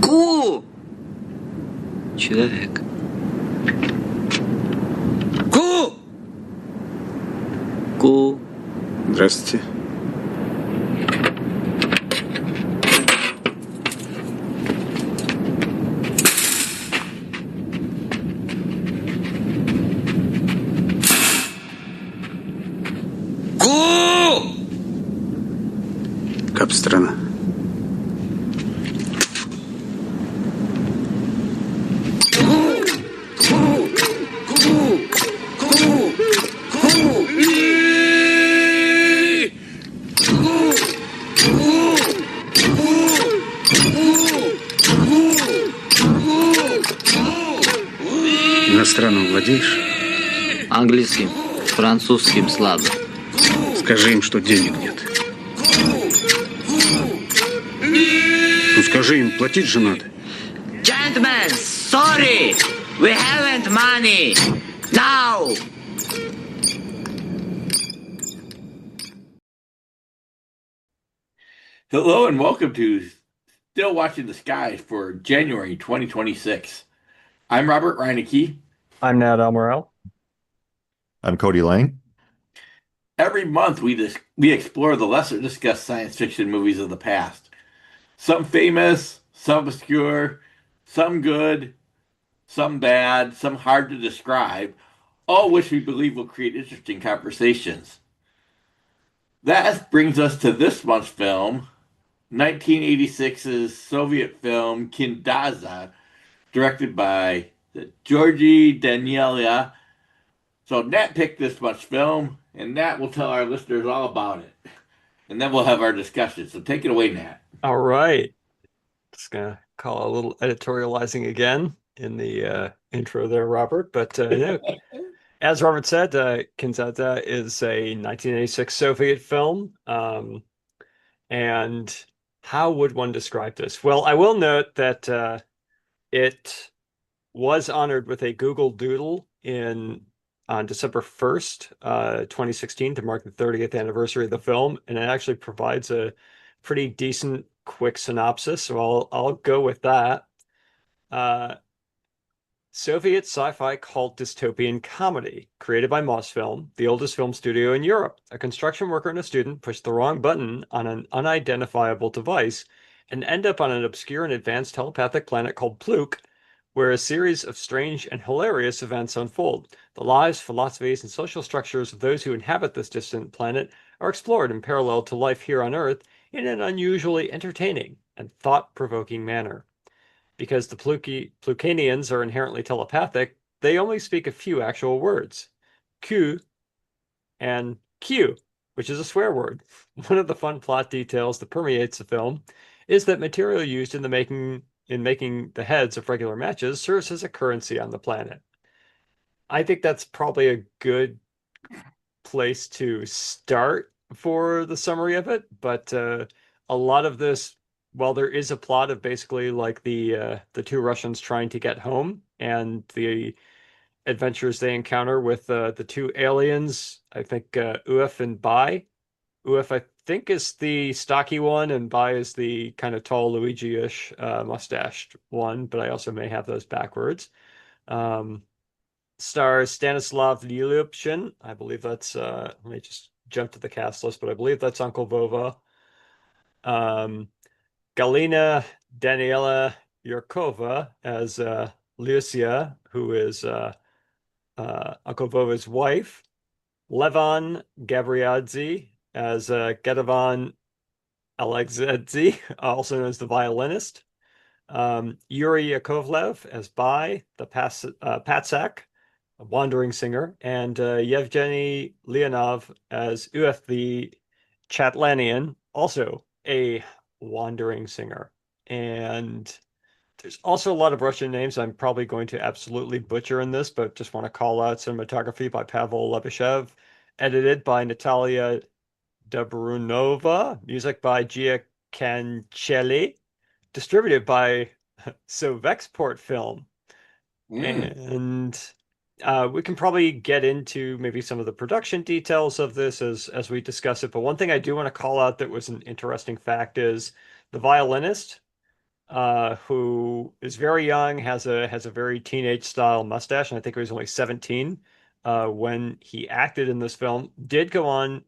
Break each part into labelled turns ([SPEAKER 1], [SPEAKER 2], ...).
[SPEAKER 1] Ку! Человек. Ку! Ку!
[SPEAKER 2] Здравствуйте.
[SPEAKER 1] Ку!
[SPEAKER 2] Как страна? Иностранным владеешь?
[SPEAKER 1] Английским, французским слабо.
[SPEAKER 2] Скажи им, что денег нет. Ну скажи им, платить же надо.
[SPEAKER 1] Gentlemen, sorry! We haven't money! Now!
[SPEAKER 3] Hello and welcome to Still Watching the Skies for January 2026. I'm Robert Reinecke.
[SPEAKER 4] I'm Nat Almorel.
[SPEAKER 5] I'm Cody Lang.
[SPEAKER 3] Every month we explore the lesser discussed science fiction movies of the past. Some famous, some obscure, some good, some bad, some hard to describe, all which we believe will create interesting conversations. That brings us to this month's film, 1986's Soviet film Kin-Dza-Dza, directed by Georgy Daniela. So Nat picked this much film, and Nat will tell our listeners all about it. And then we'll have our discussion. So take it away, Nat.
[SPEAKER 4] All right. Just going to call a little editorializing again in the intro there, Robert. But as Robert said, Kin-Dza-Dza is a 1986 Soviet film. And how would one describe this? Well, I will note that it was honored with a Google Doodle on December 1st, 2016, to mark the 30th anniversary of the film, and it actually provides a pretty decent, quick synopsis, so I'll go with that. Soviet sci-fi cult dystopian comedy, created by Mosfilm, the oldest film studio in Europe. A construction worker and a student push the wrong button on an unidentifiable device and end up on an obscure and advanced telepathic planet called Pluk, where a series of strange and hilarious events unfold. The lives, philosophies, and social structures of those who inhabit this distant planet are explored in parallel to life here on Earth in an unusually entertaining and thought-provoking manner. Because the Plukanians are inherently telepathic, they only speak a few actual words. Q and Q, which is a swear word. One of the fun plot details that permeates the film is that material used in making the heads of regular matches serves as a currency on the planet. I think that's probably a good place to start for the summary of it, but a lot of this, while there is a plot of basically like the two Russians trying to get home and the adventures they encounter with the two aliens, I think Uf and Bai. Uf, I think, is the stocky one, and Bai is the kind of tall Luigi-ish mustached one, but I also may have those backwards. Stars Stanislav Lyubshin. I believe that's let me just jump to the cast list, but I believe that's Uncle Vova. Galina Daniela Yurkova as Lucia, who is Uncle Vova's wife. Levan Gabriadze as Gedevan Alexedze, also known as the violinist. Yuri Yakovlev as Bai, the Patsak. a wandering singer, and Yevgeny Leonov as Uf the Chatlanian, also a wandering singer. And there's also a lot of Russian names I'm probably going to absolutely butcher in this, but just want to call out cinematography by Pavel Lebeshev, edited by Natalia Dobrunova, music by Gia Cancelli, distributed by Sovexport Film.
[SPEAKER 3] Mm.
[SPEAKER 4] And we can probably get into maybe some of the production details of this as we discuss it. But one thing I do want to call out that was an interesting fact is the violinist, who is very young, has a very teenage style mustache, and I think he was only 17 when he acted in this film, did go on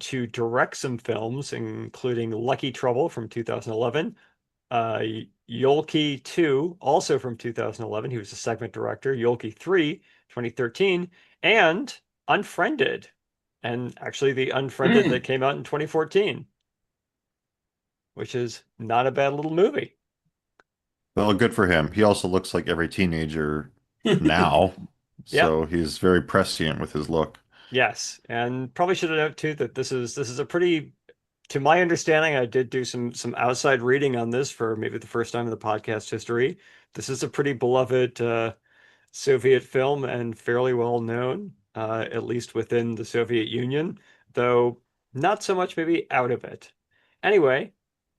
[SPEAKER 4] to direct some films, including Lucky Trouble from 2011, uh, Yolki 2, also from 2011. He was a segment director. Yolki 3, 2013, and Unfriended, and actually the Unfriended that
[SPEAKER 3] Mm.
[SPEAKER 4] came out in 2014, which is not a bad little movie.
[SPEAKER 5] Well, good for him. He also looks like every teenager now,
[SPEAKER 4] Yep.
[SPEAKER 5] so he's very prescient with his look.
[SPEAKER 4] Yes, and probably should have noted too that this is a pretty, to my understanding, I did do some outside reading on this for maybe the first time in the podcast history. This is a pretty beloved Soviet film and fairly well known, at least within the Soviet Union, though not so much maybe out of it. Anyway,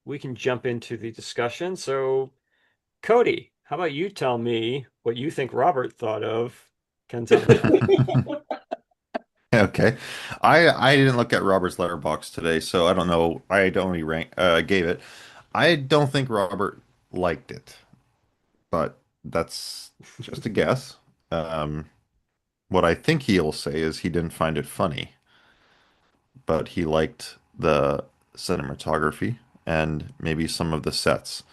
[SPEAKER 4] we can jump into the discussion. So, Cody, how about you tell me what you think Robert thought of Kin-Dza-Dza?
[SPEAKER 5] Okay. I didn't look at Robert's letterbox today, so I don't know. I only gave it. I don't think Robert liked it, but that's just a guess. Um, what I think he'll say is he didn't find it funny, but he liked the cinematography and maybe some of the sets,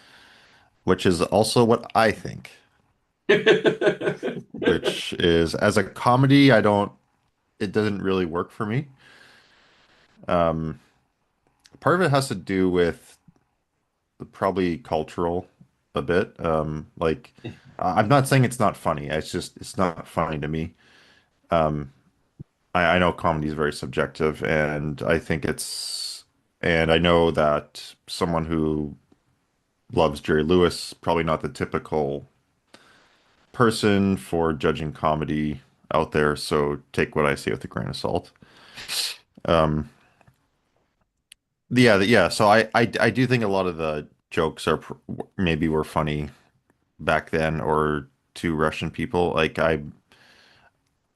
[SPEAKER 5] which is also what I think, which is as a comedy, it doesn't really work for me. Um, Part of it has to do with probably cultural a bit. I'm not saying it's not funny. It's not funny to me. Um, I know comedy is very subjective, and and I know that someone who loves Jerry Lewis, probably not the typical person for judging comedy out there. So take what I say with a grain of salt. Um, yeah. So I do think a lot of the jokes maybe were funny back then or to Russian people.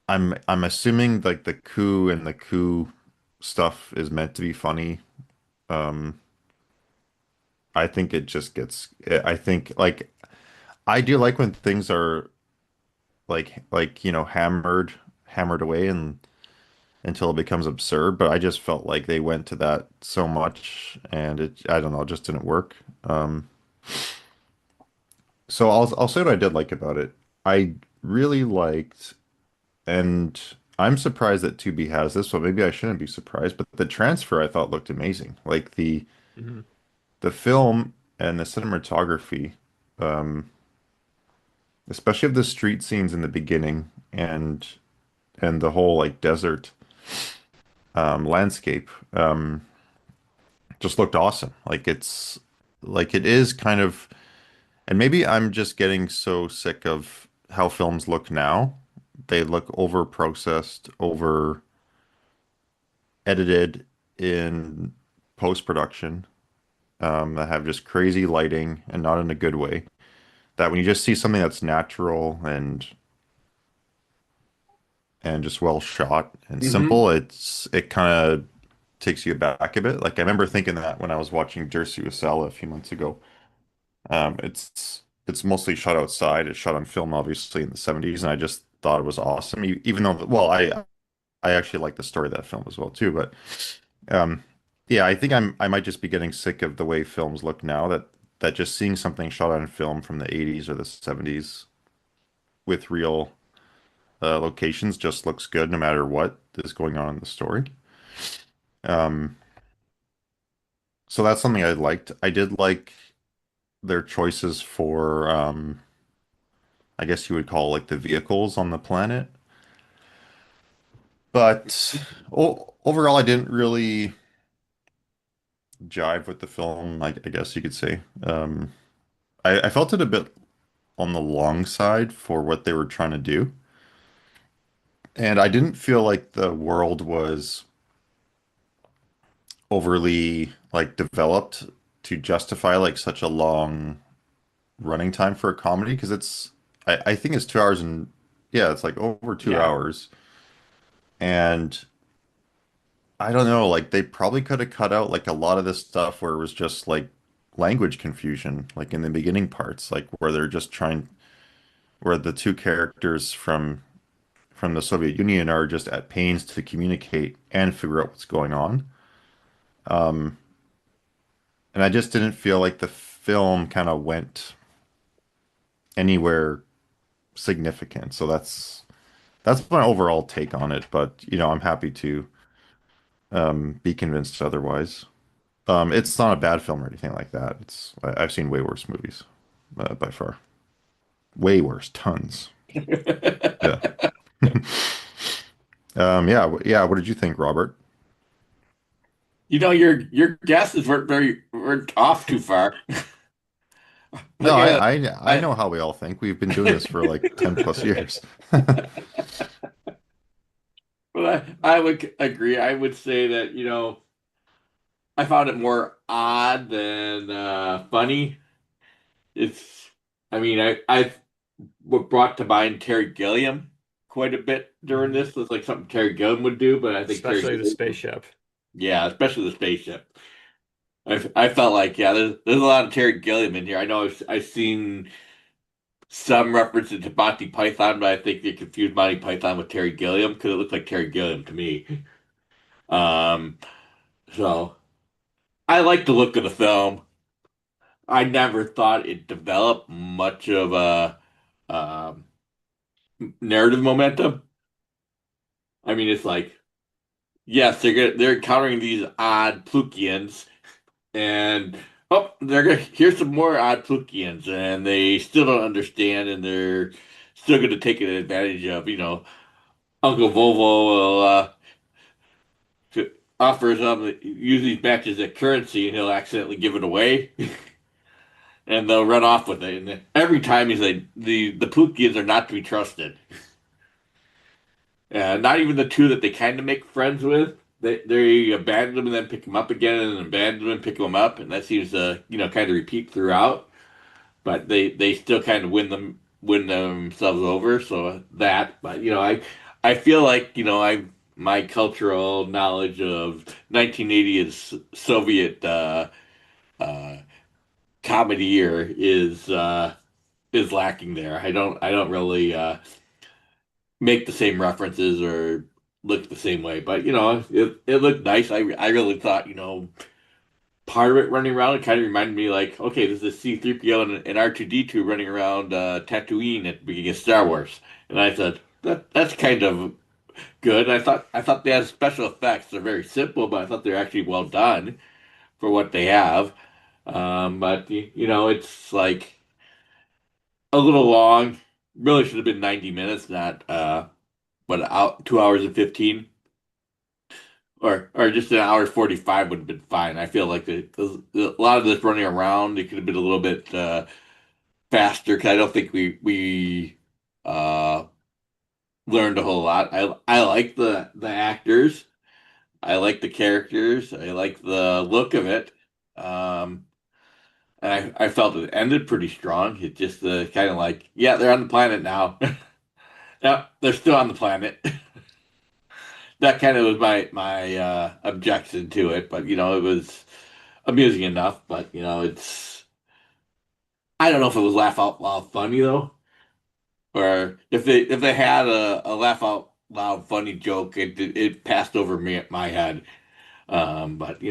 [SPEAKER 5] I'm assuming like the coup and the coup stuff is meant to be funny. Um, I think it just gets. I think like I do like when things are hammered away and until it becomes absurd. But I just felt like they went to that so much, and I don't know, it just didn't work. So I'll say what I did like about it. I really liked. And I'm surprised that Tubi has this, but maybe I shouldn't be surprised. But the transfer I thought looked amazing. Like
[SPEAKER 4] Mhm.
[SPEAKER 5] the film and the cinematography, um, especially of the street scenes in the beginning and the whole like desert landscape, just looked awesome. Like it is kind of, and maybe I'm just getting so sick of how films look now. They look over processed, over edited in post-production, that have just crazy lighting and not in a good way. That when you just see something that's natural and just well shot and
[SPEAKER 3] Hmm.
[SPEAKER 5] simple, it kind of takes you back a bit. Like I remember thinking that when I was watching Jersey Usala a few months ago. It's mostly shot outside. It's shot on film, obviously, in the 70s, and I just thought it was awesome. Even though, well, I actually like the story of that film as well too. But Um, yeah, I think I might just be getting sick of the way films look now that just seeing something shot on film from the 80s or the 70s with real locations just looks good no matter what is going on in the story. Um, so that's something I liked. I did like their choices for I guess you would call like the vehicles on the planet. But overall, I didn't really jive with the film, I guess you could say. I felt it a bit on the long side for what they were trying to do. And I didn't feel like the world was overly like developed to justify like such a long running time for a comedy because I think it's 2 hours and yeah, it's like over two
[SPEAKER 4] Yeah.
[SPEAKER 5] hours. And I don't know, like they probably could have cut out like a lot of this stuff where it was just like language confusion, like in the beginning parts, like where they're just trying where the two characters from the Soviet Union are just at pains to communicate and figure out what's going on. Um, and I just didn't feel like the film kind of went anywhere significant. So that's my overall take on it. But I'm happy to be convinced otherwise. It's not a bad film or anything like that. I've seen way worse movies, by far. Way worse, tons. Yeah. Yeah, yeah. What did you think, Robert?
[SPEAKER 3] Your guesses weren't off too far.
[SPEAKER 5] No,
[SPEAKER 3] Like
[SPEAKER 5] I
[SPEAKER 3] I
[SPEAKER 5] know how we all think. We've been doing this for like 10 plus years.
[SPEAKER 3] I would agree. I would say that, I found it more odd than funny. It's, I mean, I brought to mind Terry Gilliam quite a bit during
[SPEAKER 4] Mhm.
[SPEAKER 3] this. It's like something Terry Gilliam would do, but I think Terry
[SPEAKER 4] Especially the
[SPEAKER 3] Gilliam,
[SPEAKER 4] spaceship.
[SPEAKER 3] yeah, especially the spaceship. I felt like, yeah, there's a lot of Terry Gilliam in here. I know I've seen some references to Monty Python, but I think they confused Monty Python with Terry Gilliam because it looked like Terry Gilliam to me. Um, so I like the look of the film. I never thought it developed much of a um, narrative momentum. I mean, it's like, yes, they're encountering these odd Plukians, and oh, they're gonna here's some more odd Plukians, and they still don't understand, and they're still going to take advantage of. Uncle Volvo will offers them use these matches as currency, and he'll accidentally give it away. And they'll run off with it. And every time he's like, the Plukians are not to be trusted. Not even the two that they kind of make friends with. They abandon them and then pick them up again, and then abandon them and pick them up, and that seems to kind of repeat throughout. But they still kind of win themselves over. So that, but I feel like I my cultural knowledge of 1980s Soviet uh, comedy year is lacking there. I don't really make the same references or look the same way. But it looked nice. I really thought part of it running around. It kind of reminded me like, okay, this is C-3PO and R2-D2 running around Tatooine at the beginning of Star Wars, and I thought that's kind of good. I thought they had special effects. They're very simple, but I thought they're actually well done for what they have. But it's like a little long. Really should have been 90 minutes, not but out 2 hours and 15 or just an hour 45 would have been fine. I feel like a lot of this running around, it could have been a little bit faster because I don't think we uh, learned a whole lot. I like the actors. I like the characters. I like the look of it. Um, and I felt it ended pretty strong. It just kind of like, yeah, they're on the planet now. Yeah, they're still on the planet. That kind of was my objection to it, but it was amusing enough. But it's I don't know if it was laugh out loud funny though, or if they had a laugh out loud funny joke, it passed over me my head. But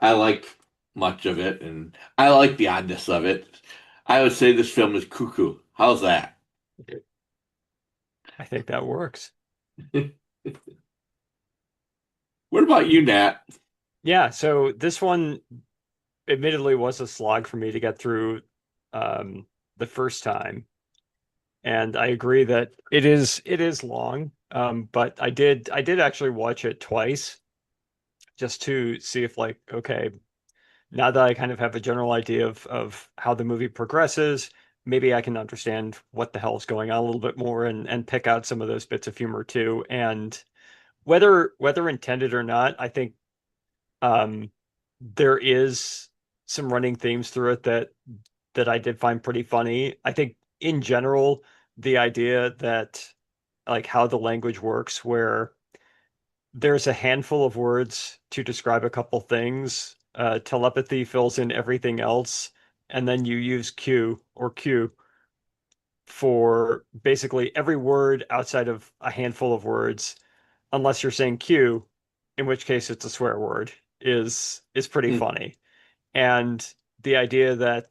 [SPEAKER 3] I like much of it, and I like the oddness of it. I would say this film is cuckoo. How's that?
[SPEAKER 4] I think that works.
[SPEAKER 3] What about you, Nat?
[SPEAKER 4] Yeah, so this one admittedly was a slog for me to get through the first time. And I agree that it is long. But I did actually watch it twice just to see if like, okay, now that I kind of have a general idea of how the movie progresses, maybe I can understand what the hell is going on a little bit more and pick out some of those bits of humor too. And whether intended or not, I think um, there is some running themes through it that I did find pretty funny. I think in general, the idea that like how the language works, where there's a handful of words to describe a couple things. Telepathy fills in everything else, and then you use Q or Q for basically every word outside of a handful of words, unless you're saying Q, in which case it's a swear word, is pretty
[SPEAKER 3] Mm.
[SPEAKER 4] funny. And the idea that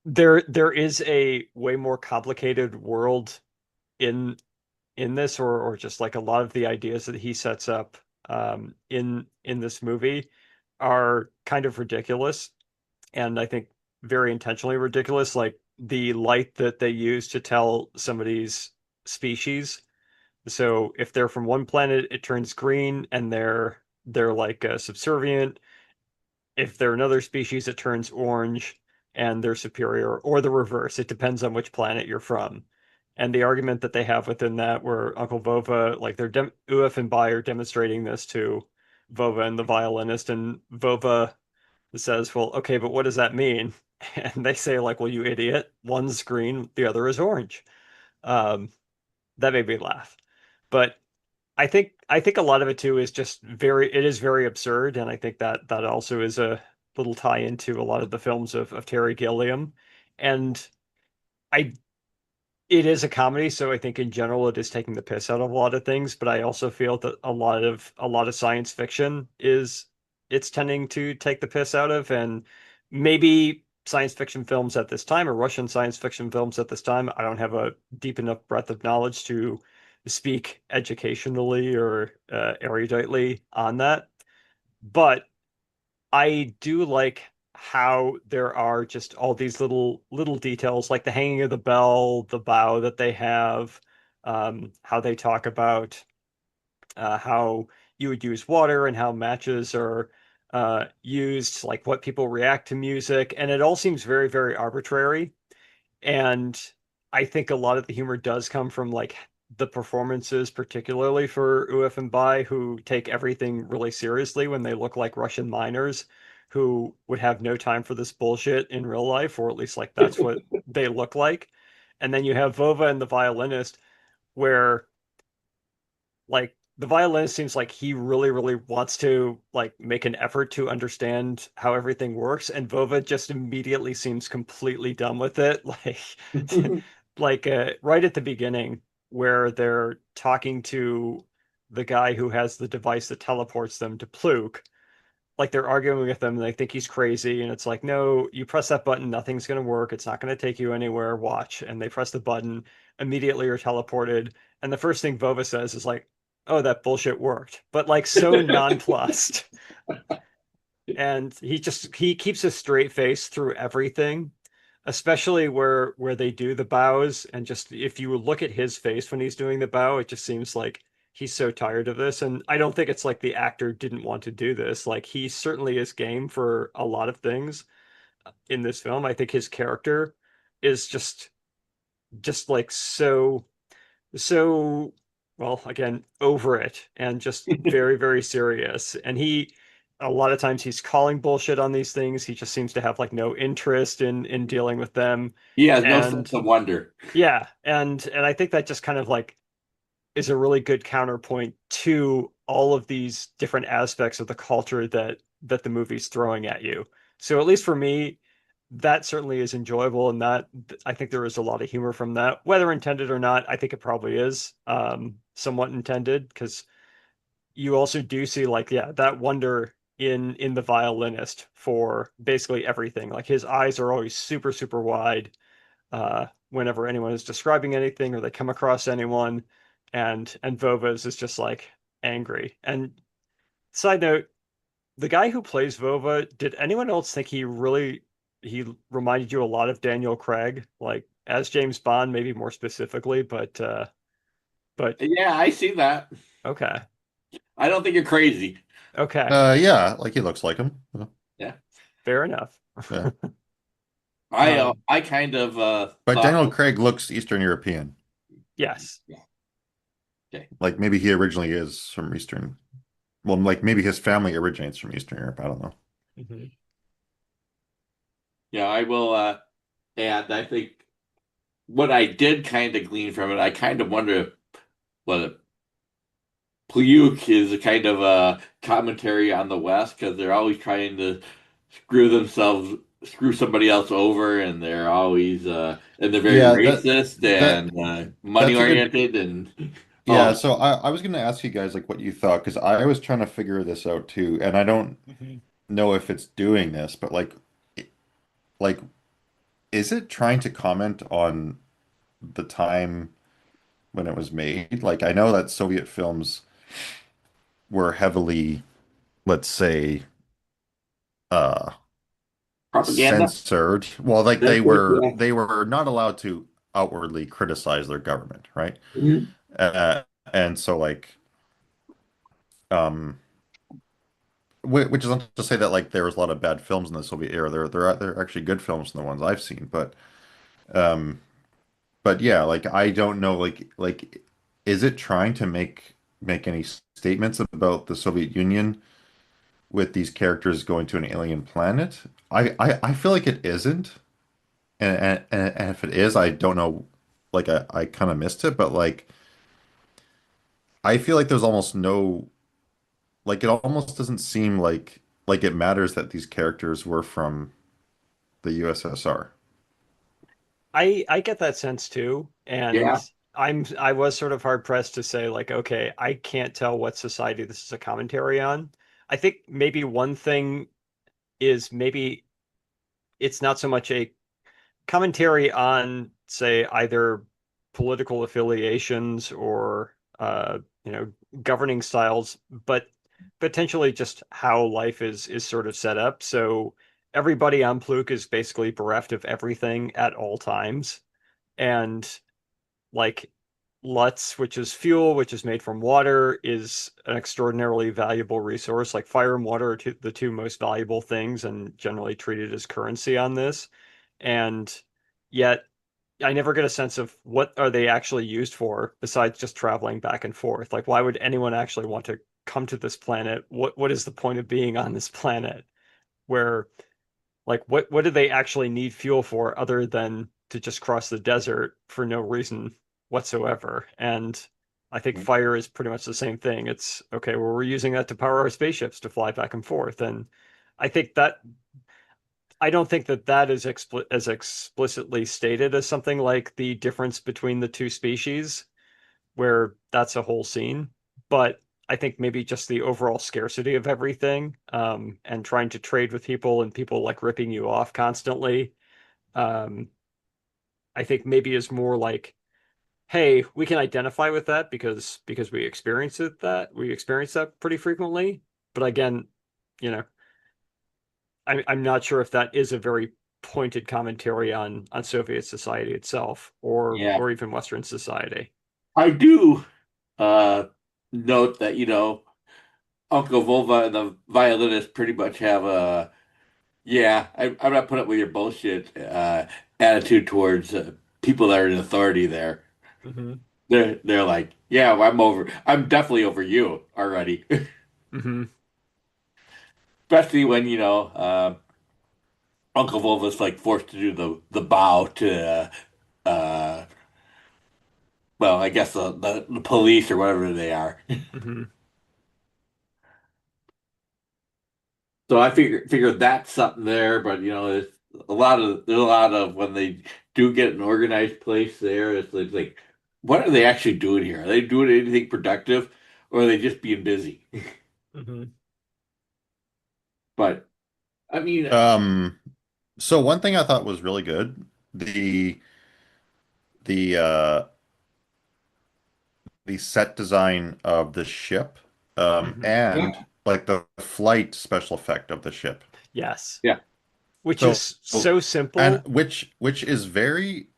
[SPEAKER 4] there is a way more complicated world in this, or just like a lot of the ideas that he sets up in this movie are kind of ridiculous, and I think very intentionally ridiculous. Like the light that they use to tell somebody's species. So if they're from one planet, it turns green, and they're like subservient. If they're another species, it turns orange and they're superior, or the reverse. It depends on which planet you're from. And the argument that they have within that, where Uncle Vova, like Uef and Bai are demonstrating this to Vova and the violinist, and Vova says, "Well, okay, but what does that mean?" And they say, like, "Well, you idiot, one's green, the other is orange." Um, that made me laugh. But I think a lot of it too is just it is very absurd, and I think that that also is a little tie into a lot of the films of Terry Gilliam. And I it is a comedy, so I think in general it is taking the piss out of a lot of things, but I also feel that a lot of science fiction is it's tending to take the piss out of, and maybe science fiction films at this time, or Russian science fiction films at this time, I don't have a deep enough breadth of knowledge to speak educationally or eruditely on that. But I do like how there are just all these little details, like the hanging of the bell, the bow that they have, how they talk about how you would use water and how matches are used, like what people react to music, and it all seems very, very arbitrary. And I think a lot of the humor does come from like the performances, particularly for Uef and Bai, who take everything really seriously when they look like Russian miners who would have no time for this bullshit in real life, or at least like that's what they look like. And then you have Vova and the violinist, where like the violinist seems like he really, really wants to like make an effort to understand how everything works, and Vova just immediately seems completely done with it. Like right at the beginning, where they're talking to the guy who has the device that teleports them to Pluk, like they're arguing with him and they think he's crazy, and it's like, no, you press that button, nothing's going to work, it's not going to take you anywhere, watch. And they press the button, immediately are teleported, and the first thing Vova says is like, oh, that bullshit worked, but like so nonplussed. And he keeps a straight face through everything, especially where they do the bows. And just if you look at his face when he's doing the bow, it just seems like he's so tired of this. And I don't think it's like the actor didn't want to do this. Like he certainly is game for a lot of things in this film. I think his character is just like so well, again, over it and just very, very serious. And a lot of times he's calling bullshit on these things. He just seems to have like no interest in dealing with them.
[SPEAKER 3] He has no
[SPEAKER 4] And
[SPEAKER 3] sense of wonder.
[SPEAKER 4] yeah, and I think that just kind of like is a really good counterpoint to all of these different aspects of the culture that the movie's throwing at you. So at least for me, that certainly is enjoyable, and that I think there is a lot of humor from that, whether intended or not. I think it probably is somewhat intended, because you also do see like, yeah, that wonder in the violinist for basically everything. Like his eyes are always super, super wide whenever anyone is describing anything or they come across anyone, and Vova's is just like angry. And side note, the guy who plays Vova, did anyone else think he reminded you a lot of Daniel Craig? Like as James Bond, maybe more specifically, but
[SPEAKER 3] Yeah, I see that.
[SPEAKER 4] okay.
[SPEAKER 3] I don't think you're crazy.
[SPEAKER 4] Okay.
[SPEAKER 5] Yeah, like he looks like him.
[SPEAKER 3] Yeah.
[SPEAKER 4] Fair enough.
[SPEAKER 5] Yeah.
[SPEAKER 3] I kind of
[SPEAKER 5] But
[SPEAKER 3] thought,
[SPEAKER 5] Daniel Craig looks Eastern European.
[SPEAKER 4] Yes.
[SPEAKER 3] yeah, okay.
[SPEAKER 5] Like maybe he originally is from Eastern. Well, like maybe his family originates from Eastern Europe. I don't know.
[SPEAKER 4] Mhm.
[SPEAKER 3] Yeah, I will add, I think what I did kind of glean from it, I kind of wonder if what Pliuk is a kind of a commentary on the West because they're always trying to screw somebody else over, and they're very
[SPEAKER 5] Yeah,
[SPEAKER 3] racist
[SPEAKER 5] that
[SPEAKER 3] and money
[SPEAKER 5] that's a good.
[SPEAKER 3] oriented and all
[SPEAKER 5] Yeah,
[SPEAKER 3] that.
[SPEAKER 5] so I was going to ask you guys like what you thought because I was trying to figure this out too, and I don't
[SPEAKER 4] Mhm.
[SPEAKER 5] know if it's doing this, but like is it trying to comment on the time when it was made? Like I know that Soviet films were heavily, let's say, uh
[SPEAKER 3] Propaganda.
[SPEAKER 5] censored. Well, like they
[SPEAKER 3] Censored,
[SPEAKER 5] were
[SPEAKER 3] yeah.
[SPEAKER 5] they were not allowed to outwardly criticize their government, right?
[SPEAKER 3] Mhm.
[SPEAKER 5] And so like um which is not to say that like there was a lot of bad films in the Soviet era. There are actually good films in the ones I've seen, um but yeah, like I don't know like is it trying to make any statements about the Soviet Union with these characters going to an alien planet? I feel like it isn't. And if it is, I don't know, like I kind of missed it, but like I feel like there's almost no like it almost doesn't seem like it matters that these characters were from the USSR.
[SPEAKER 4] I get that sense too, and
[SPEAKER 3] Yeah.
[SPEAKER 4] I was sort of hard pressed to say like, okay, I can't tell what society this is a commentary on. I think maybe one thing is maybe it's not so much a commentary on, say, either political affiliations or you know, governing styles, but potentially just how life is sort of set up. So everybody on Pluk is basically bereft of everything at all times. And like Lutz, which is fuel, which is made from water, is an extraordinarily valuable resource. Like fire and water are the two most valuable things and generally treated as currency on this. And yet I never get a sense of what are they actually used for besides just traveling back and forth. Like why would anyone actually want to come to this planet? What is the point of being on this planet? Where like what do they actually need fuel for other than to just cross the desert for no reason whatsoever? And I think fire is pretty much the same thing. It's okay, well, we're using that to power our spaceships to fly back and forth. And I think that I don't think that that is as explicitly stated as something like the difference between the two species, where that's a whole scene. But I think maybe just the overall scarcity of everything, and trying to trade with people and people like ripping you off constantly, um, I think maybe is more like, hey, we can identify with that because we experience that pretty frequently. But again, you know, I'm not sure if that is a very pointed commentary on Soviet society itself
[SPEAKER 3] Yeah.
[SPEAKER 4] or even Western society.
[SPEAKER 3] I do uh note that, Uncle Volva and the violinist pretty much have a yeah, I'm not putting up with your bullshit attitude towards people that are in authority there.
[SPEAKER 4] Hmm.
[SPEAKER 3] They're like, yeah, well, I'm definitely over you already.
[SPEAKER 4] Hmm.
[SPEAKER 3] Especially when, Uncle Volva's like forced to do the bow to uh well, I guess the police or whatever they are.
[SPEAKER 4] Hmm.
[SPEAKER 3] So I figure that's something there, but there's a lot of when they do get an organized place there, it's like what are they actually doing here? Are they doing anything productive or are they just being busy?
[SPEAKER 4] Hmm.
[SPEAKER 3] But I mean,
[SPEAKER 5] Um, so one thing I thought was really good, the the uh the set design of the ship,
[SPEAKER 4] Hmm.
[SPEAKER 5] and
[SPEAKER 3] yeah,
[SPEAKER 5] like the flight special effect of the ship.
[SPEAKER 4] Yes,
[SPEAKER 3] yeah,
[SPEAKER 4] which
[SPEAKER 5] So
[SPEAKER 4] is so
[SPEAKER 5] and
[SPEAKER 4] simple.
[SPEAKER 5] which is very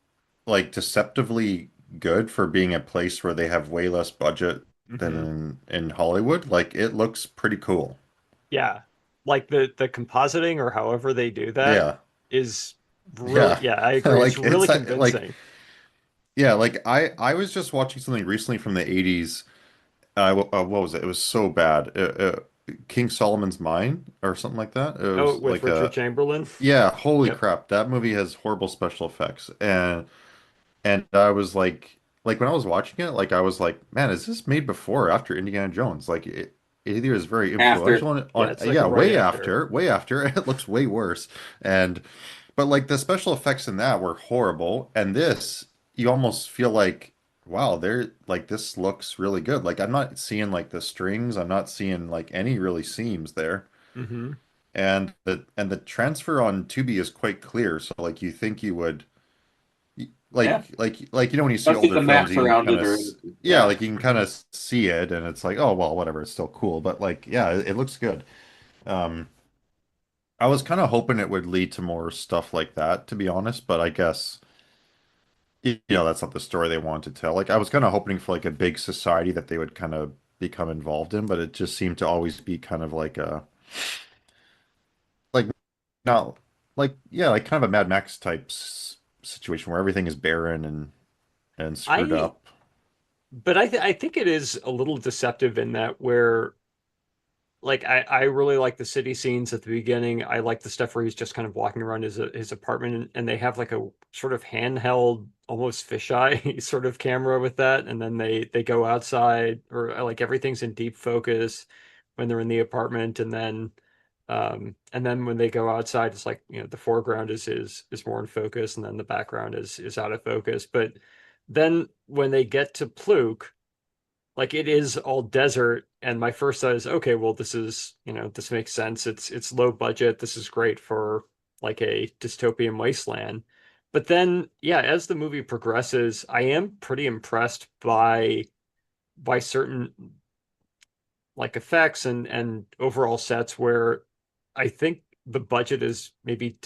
[SPEAKER 5] like deceptively good for being a place where they have way less budget than
[SPEAKER 4] Hmm.
[SPEAKER 5] in Hollywood. Like it looks pretty cool.
[SPEAKER 4] Yeah. Like the compositing or however they do that
[SPEAKER 5] Yeah.
[SPEAKER 4] is really,
[SPEAKER 5] Yeah.
[SPEAKER 4] yeah, I agree. It's
[SPEAKER 5] Like
[SPEAKER 4] really
[SPEAKER 5] it's like
[SPEAKER 4] convincing.
[SPEAKER 5] yeah, like I was just watching something recently from the 80s. What was it? It was so bad. King Solomon's Mine or something like that. It
[SPEAKER 4] Oh,
[SPEAKER 5] was
[SPEAKER 4] with
[SPEAKER 5] like
[SPEAKER 4] Richard
[SPEAKER 5] a
[SPEAKER 4] Chamberlain.
[SPEAKER 5] yeah, holy
[SPEAKER 4] Yep.
[SPEAKER 5] crap. That movie has horrible special effects. And I was like when I was watching it, like I was like, man, is this made before or after Indiana Jones? Like it either is very influential
[SPEAKER 3] After.
[SPEAKER 4] Yeah,
[SPEAKER 5] on
[SPEAKER 4] it's like
[SPEAKER 5] yeah,
[SPEAKER 4] right after.
[SPEAKER 5] way after. It looks way worse. And but like the special effects in that were horrible. And this, you almost feel like, wow, they're like this looks really good. Like I'm not seeing like the strings, I'm not seeing like any really seams there.
[SPEAKER 4] Hmm.
[SPEAKER 5] And the transfer on Tubi is quite clear. So like you think you would
[SPEAKER 3] Yeah.
[SPEAKER 5] like you know when you see
[SPEAKER 3] Especially
[SPEAKER 5] older
[SPEAKER 3] the
[SPEAKER 5] films
[SPEAKER 3] maps
[SPEAKER 5] you can
[SPEAKER 3] around
[SPEAKER 5] kind
[SPEAKER 3] it
[SPEAKER 5] of
[SPEAKER 3] are,
[SPEAKER 5] yeah
[SPEAKER 3] yeah.
[SPEAKER 5] like you can kind
[SPEAKER 4] Hmm.
[SPEAKER 5] of see it and it's like oh well whatever it's still cool but like yeah it looks good. um I was kind of hoping it would lead to more stuff like that to be honest, but I guess that's not the story they wanted to tell. Like I was kind of hoping for like a big society that they would kind of become involved in, but it just seemed to always be kind of like a like not like yeah like kind of a Mad Max type situation where everything is barren and screwed
[SPEAKER 4] I
[SPEAKER 5] up.
[SPEAKER 4] but I think it is a little deceptive in that where like I really like the city scenes at the beginning. I like the stuff where he's just kind of walking around his apartment and they have like a sort of handheld, almost fisheye sort of camera with that, and then they go outside or like everything's in deep focus when they're in the apartment, and then when they go outside, it's like the foreground is more in focus, and then the background is out of focus. But then when they get to Pluke like it is all desert and my first thought is okay well this makes sense it's low budget this is great for like a dystopian wasteland but then yeah as the movie progresses I am pretty impressed by certain like effects and overall sets where I think the budget is maybe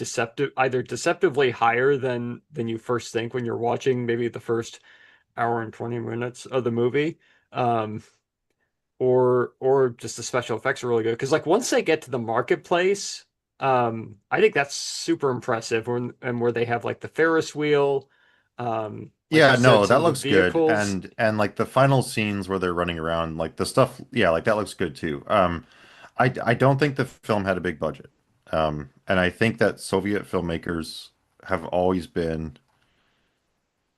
[SPEAKER 4] either deceptively higher than you first think when you're watching maybe the first hour and 20 minutes of the movie. um or just the special effects are really good because like once they get to the marketplace I think that's super impressive and where they have like the Ferris wheel like you
[SPEAKER 5] Yeah,
[SPEAKER 4] said
[SPEAKER 5] no,
[SPEAKER 4] some
[SPEAKER 5] that
[SPEAKER 4] of the
[SPEAKER 5] looks good.
[SPEAKER 4] vehicles.
[SPEAKER 5] And like the final scenes where they're running around, like the stuff, yeah, like that looks good too. I don't think the film had a big budget. And I think that Soviet filmmakers have always been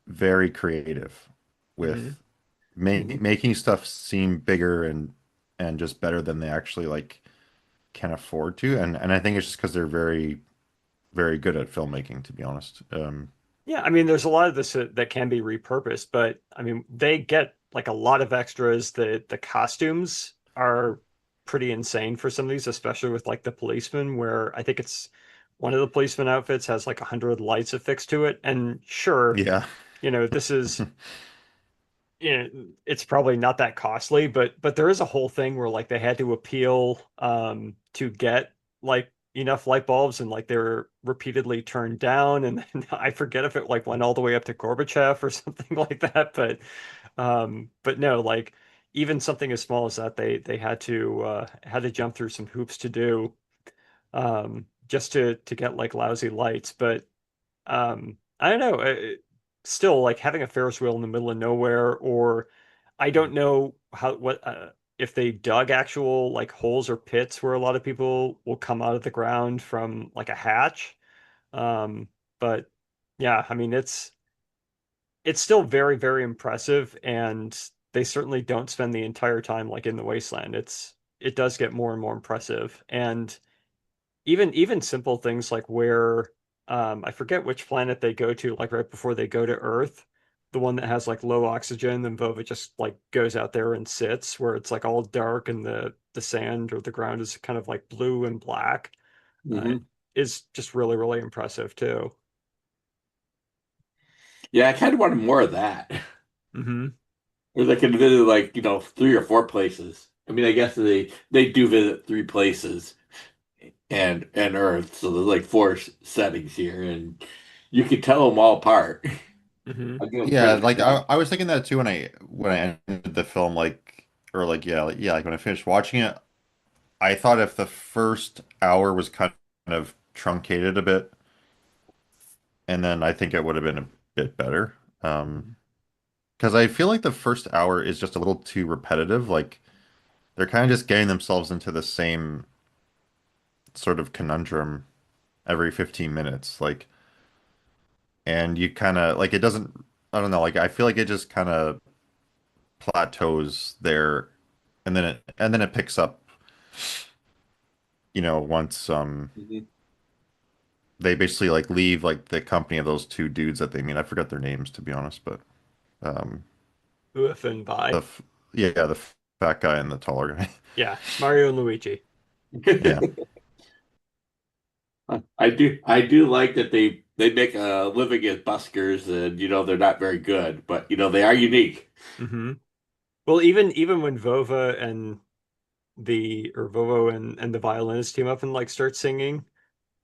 [SPEAKER 5] very creative
[SPEAKER 4] Hmm.
[SPEAKER 5] with ma making stuff seem bigger and just better than they actually like can afford to. And I think it's just because they're very, very good at filmmaking, to be honest.
[SPEAKER 4] Yeah, I mean, there's a lot of this that can be repurposed, but I mean, they get like a lot of extras. The costumes are pretty insane for some of these, especially with like the policeman, where I think it's one of the policeman outfits has like 100 lights affixed to it. And sure,
[SPEAKER 5] Yeah.
[SPEAKER 4] this is it's probably not that costly, but there is a whole thing where like they had to appeal to get like enough light bulbs and like they were repeatedly turned down and then I forget if it like went all the way up to Gorbachev or something like that, but no, like even something as small as that they had to jump through some hoops to do just to get like lousy lights, but I don't know. Still, like having a Ferris wheel in the middle of nowhere, or I don't know what if they dug actual like holes or pits where a lot of people will come out of the ground from like a hatch. Um, but yeah, I mean it's still very, very impressive, and they certainly don't spend the entire time like in the wasteland. It does get more and more impressive, and even simple things like where I forget which planet they go to, like right before they go to Earth, the one that has like low oxygen, then Vova just like goes out there and sits where it's like all dark and the sand or the ground is kind of like blue and black. Uh,
[SPEAKER 3] Hmm.
[SPEAKER 4] is just really, really impressive too.
[SPEAKER 3] Yeah, I kind of wanted more of that.
[SPEAKER 4] Hmm.
[SPEAKER 3] Or they could visit like, 3 or 4 places. I mean, I guess they do visit 3 places and Earth, so there's like four settings here, and you could tell them all apart.
[SPEAKER 4] Hmm.
[SPEAKER 3] I'll give him
[SPEAKER 5] Yeah,
[SPEAKER 3] credit for
[SPEAKER 5] like
[SPEAKER 3] that.
[SPEAKER 5] I was thinking that too when I ended the film, like or like yeah, like when I finished watching it, I thought if the first hour was kind of truncated a bit, and then I think it would have been a bit better. Because I feel like the first hour is just a little too repetitive. Like they're kind of just getting themselves into the same sort of conundrum every 15 minutes. Like, and you kind of like it doesn't, I don't know, like I feel like it just kind of plateaus there and then it picks up, once
[SPEAKER 3] Mhm.
[SPEAKER 5] they basically like leave like the company of those two dudes that they meet. I forgot their names to be honest, but um
[SPEAKER 4] Oof and
[SPEAKER 5] the
[SPEAKER 4] bye.
[SPEAKER 5] yeah, the fat guy and the taller guy.
[SPEAKER 4] Yeah, Mario and Luigi.
[SPEAKER 5] Yeah.
[SPEAKER 3] I do like that they make a living as buskers, and they're not very good, but they are unique.
[SPEAKER 4] Hmm. Well, even when Vova and the or Vovo and the violinist team up and like start singing,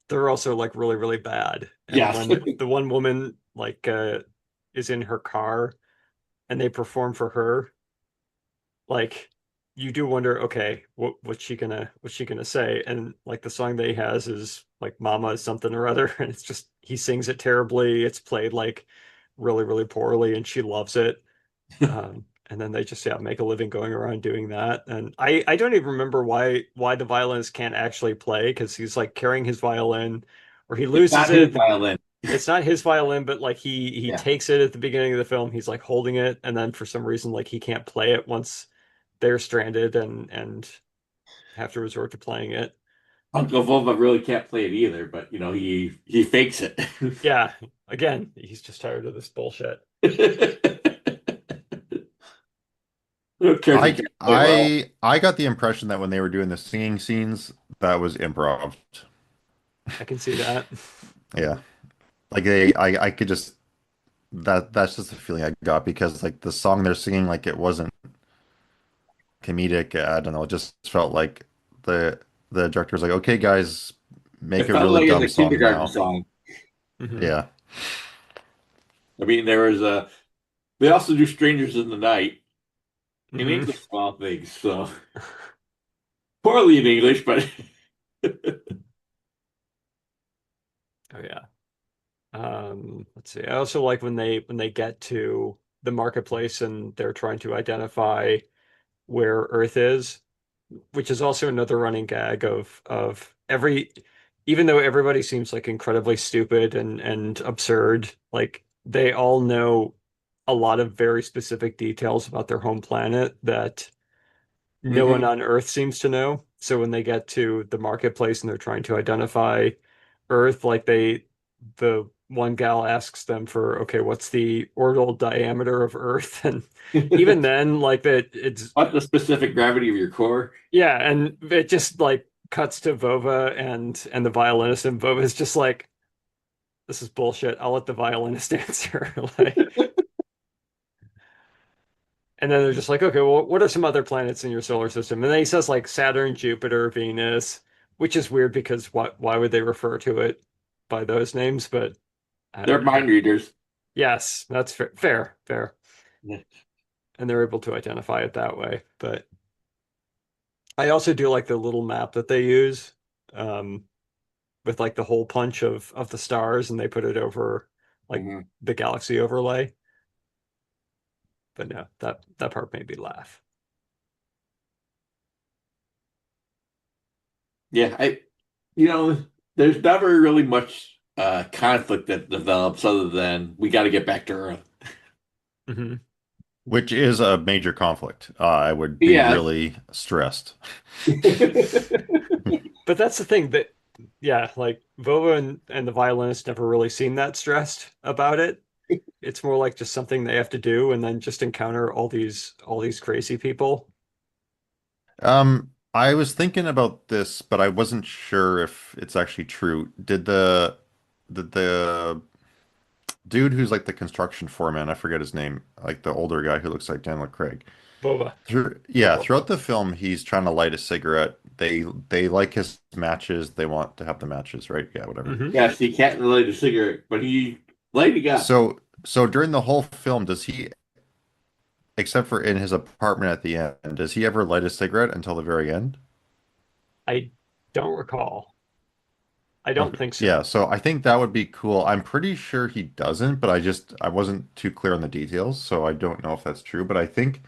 [SPEAKER 4] they're also like really, really bad. And
[SPEAKER 3] Yes.
[SPEAKER 4] when the one woman like is in her car and they perform for her, like you do wonder, okay, what's she gonna say? And like the song that he has is like Mama is something or other, and it's just he sings it terribly. It's played like really, really poorly, and she loves it. And then they just make a living going around doing that. And I don't even remember why the violinist can't actually play because he's like carrying his violin or he
[SPEAKER 3] It's
[SPEAKER 4] loses
[SPEAKER 3] not
[SPEAKER 4] it
[SPEAKER 3] his
[SPEAKER 4] at the
[SPEAKER 3] violin.
[SPEAKER 4] it's not his violin, but like he
[SPEAKER 3] Yeah.
[SPEAKER 4] takes it at the beginning of the film. He's like holding it, and then for some reason like he can't play it once they're stranded and have to resort to playing it.
[SPEAKER 3] Uncle Vova really can't play it either, but he fakes it.
[SPEAKER 4] Yeah, again, he's just tired of this bullshit.
[SPEAKER 3] Who cares if he
[SPEAKER 5] I
[SPEAKER 3] can't play well?
[SPEAKER 5] I got the impression that when they were doing the singing scenes, that was improv.
[SPEAKER 4] I can see that.
[SPEAKER 5] Yeah. Like I could just that's just the feeling I got because like the song they're singing like it wasn't comedic. I don't know, it just felt like the the director was like, "Okay, guys, make
[SPEAKER 3] It
[SPEAKER 5] a
[SPEAKER 3] felt
[SPEAKER 5] really
[SPEAKER 3] like it's
[SPEAKER 5] dumb
[SPEAKER 3] a
[SPEAKER 5] song
[SPEAKER 3] kindergarten
[SPEAKER 5] now."
[SPEAKER 3] song.
[SPEAKER 4] Hmm.
[SPEAKER 5] Yeah.
[SPEAKER 3] I mean, there was a. They also do "Strangers in the Night" in
[SPEAKER 4] Hmm.
[SPEAKER 3] English, of all things. So poorly in English, but
[SPEAKER 4] Oh yeah. Let's see. I also like when they get to the marketplace and they're trying to identify where Earth is, which is also another running gag of every even though everybody seems like incredibly stupid and absurd, like they all know a lot of very specific details about their home planet that no one
[SPEAKER 3] Mhm.
[SPEAKER 4] on Earth seems to know. So when they get to the marketplace and they're trying to identify Earth, like the one gal asks them for, okay, what's the orbital diameter of Earth? And even then, like that, it's
[SPEAKER 3] What's the specific gravity of your core?
[SPEAKER 4] yeah, and it just like cuts to Vova and the violinist, and Vova's just like, this is bullshit. I'll let the violinist answer. Like, and then they're just like, okay, well, what are some other planets in your solar system? And then he says like Saturn, Jupiter, Venus, which is weird because why would they refer to it by those names? But I
[SPEAKER 3] They're
[SPEAKER 4] don't know.
[SPEAKER 3] mind readers.
[SPEAKER 4] Yes, that's fair, fair, fair.
[SPEAKER 3] Yeah.
[SPEAKER 4] And they're able to identify it that way. But I also do like the little map that they use, um, with like the hole punch of the stars, and they put it over like
[SPEAKER 3] Mhm.
[SPEAKER 4] the galaxy overlay. But no, that part made me laugh.
[SPEAKER 3] Yeah, you know, there's never really much conflict that develops other than we got to get back to Earth.
[SPEAKER 4] Hmm.
[SPEAKER 5] Which is a major conflict. I would be
[SPEAKER 3] Yes.
[SPEAKER 5] really stressed.
[SPEAKER 4] But that's the thing that, yeah, like Vova and the violinist never really seem that stressed about it. It's more like just something they have to do and then just encounter all these crazy people.
[SPEAKER 5] I was thinking about this, but I wasn't sure if it's actually true. Did the dude who's like the construction foreman, I forget his name, like the older guy who looks like Daniel Craig.
[SPEAKER 4] Vova.
[SPEAKER 5] Yeah,
[SPEAKER 4] Vova.
[SPEAKER 5] throughout the film, he's trying to light a cigarette. They like his matches. They want to have the matches, right? Yeah, whatever.
[SPEAKER 4] Hmm.
[SPEAKER 3] Yes, he can't light a cigarette, but he lighting up.
[SPEAKER 5] So So during the whole film, does he, except for in his apartment at the end, does he ever light a cigarette until the very end?
[SPEAKER 4] I don't recall. I don't
[SPEAKER 5] Okay.
[SPEAKER 4] think
[SPEAKER 5] Yeah,
[SPEAKER 4] so.
[SPEAKER 5] so I think that would be cool. I'm pretty sure he doesn't, but I wasn't too clear on the details, so I don't know if that's true. But I think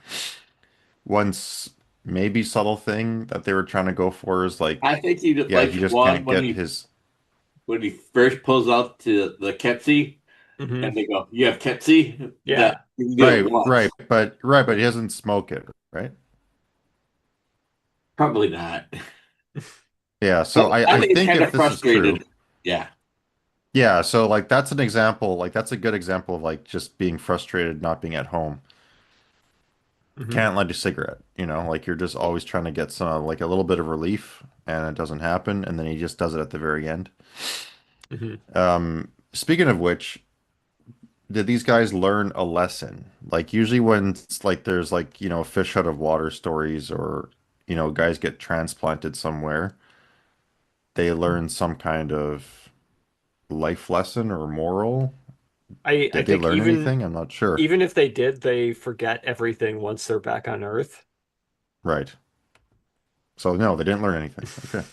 [SPEAKER 5] once maybe subtle thing that they were trying to go for is like,
[SPEAKER 3] I think he just
[SPEAKER 5] yeah,
[SPEAKER 3] likes
[SPEAKER 5] he just
[SPEAKER 3] one
[SPEAKER 5] can't get his
[SPEAKER 3] when he first pulls out to the Ketsi
[SPEAKER 4] Hmm.
[SPEAKER 3] and they go, "You have Ketsi?" That
[SPEAKER 4] Yeah.
[SPEAKER 3] you can do it
[SPEAKER 5] right,
[SPEAKER 3] once.
[SPEAKER 5] but he doesn't smoke it, right?
[SPEAKER 3] Probably not.
[SPEAKER 5] Yeah,
[SPEAKER 3] But
[SPEAKER 5] so
[SPEAKER 3] I
[SPEAKER 5] I
[SPEAKER 3] think he's
[SPEAKER 5] think
[SPEAKER 3] kind
[SPEAKER 5] if
[SPEAKER 3] of
[SPEAKER 5] this is true,
[SPEAKER 3] frustrated. Yeah.
[SPEAKER 5] yeah, so like that's an example, like that's a good example of like just being frustrated, not being at home.
[SPEAKER 4] Hmm.
[SPEAKER 5] Can't light a cigarette, like you're just always trying to get some like a little bit of relief and it doesn't happen, and then he just does it at the very end.
[SPEAKER 4] Hmm.
[SPEAKER 5] Speaking of which, did these guys learn a lesson? Like usually when it's like there's like, fish out of water stories or, guys get transplanted somewhere, they learn some kind of life lesson or moral.
[SPEAKER 4] I
[SPEAKER 5] Did they
[SPEAKER 4] think
[SPEAKER 5] learn anything? I'm not sure.
[SPEAKER 4] even if they did, they forget everything once they're back on Earth.
[SPEAKER 5] Right. So no, they didn't learn anything. Okay.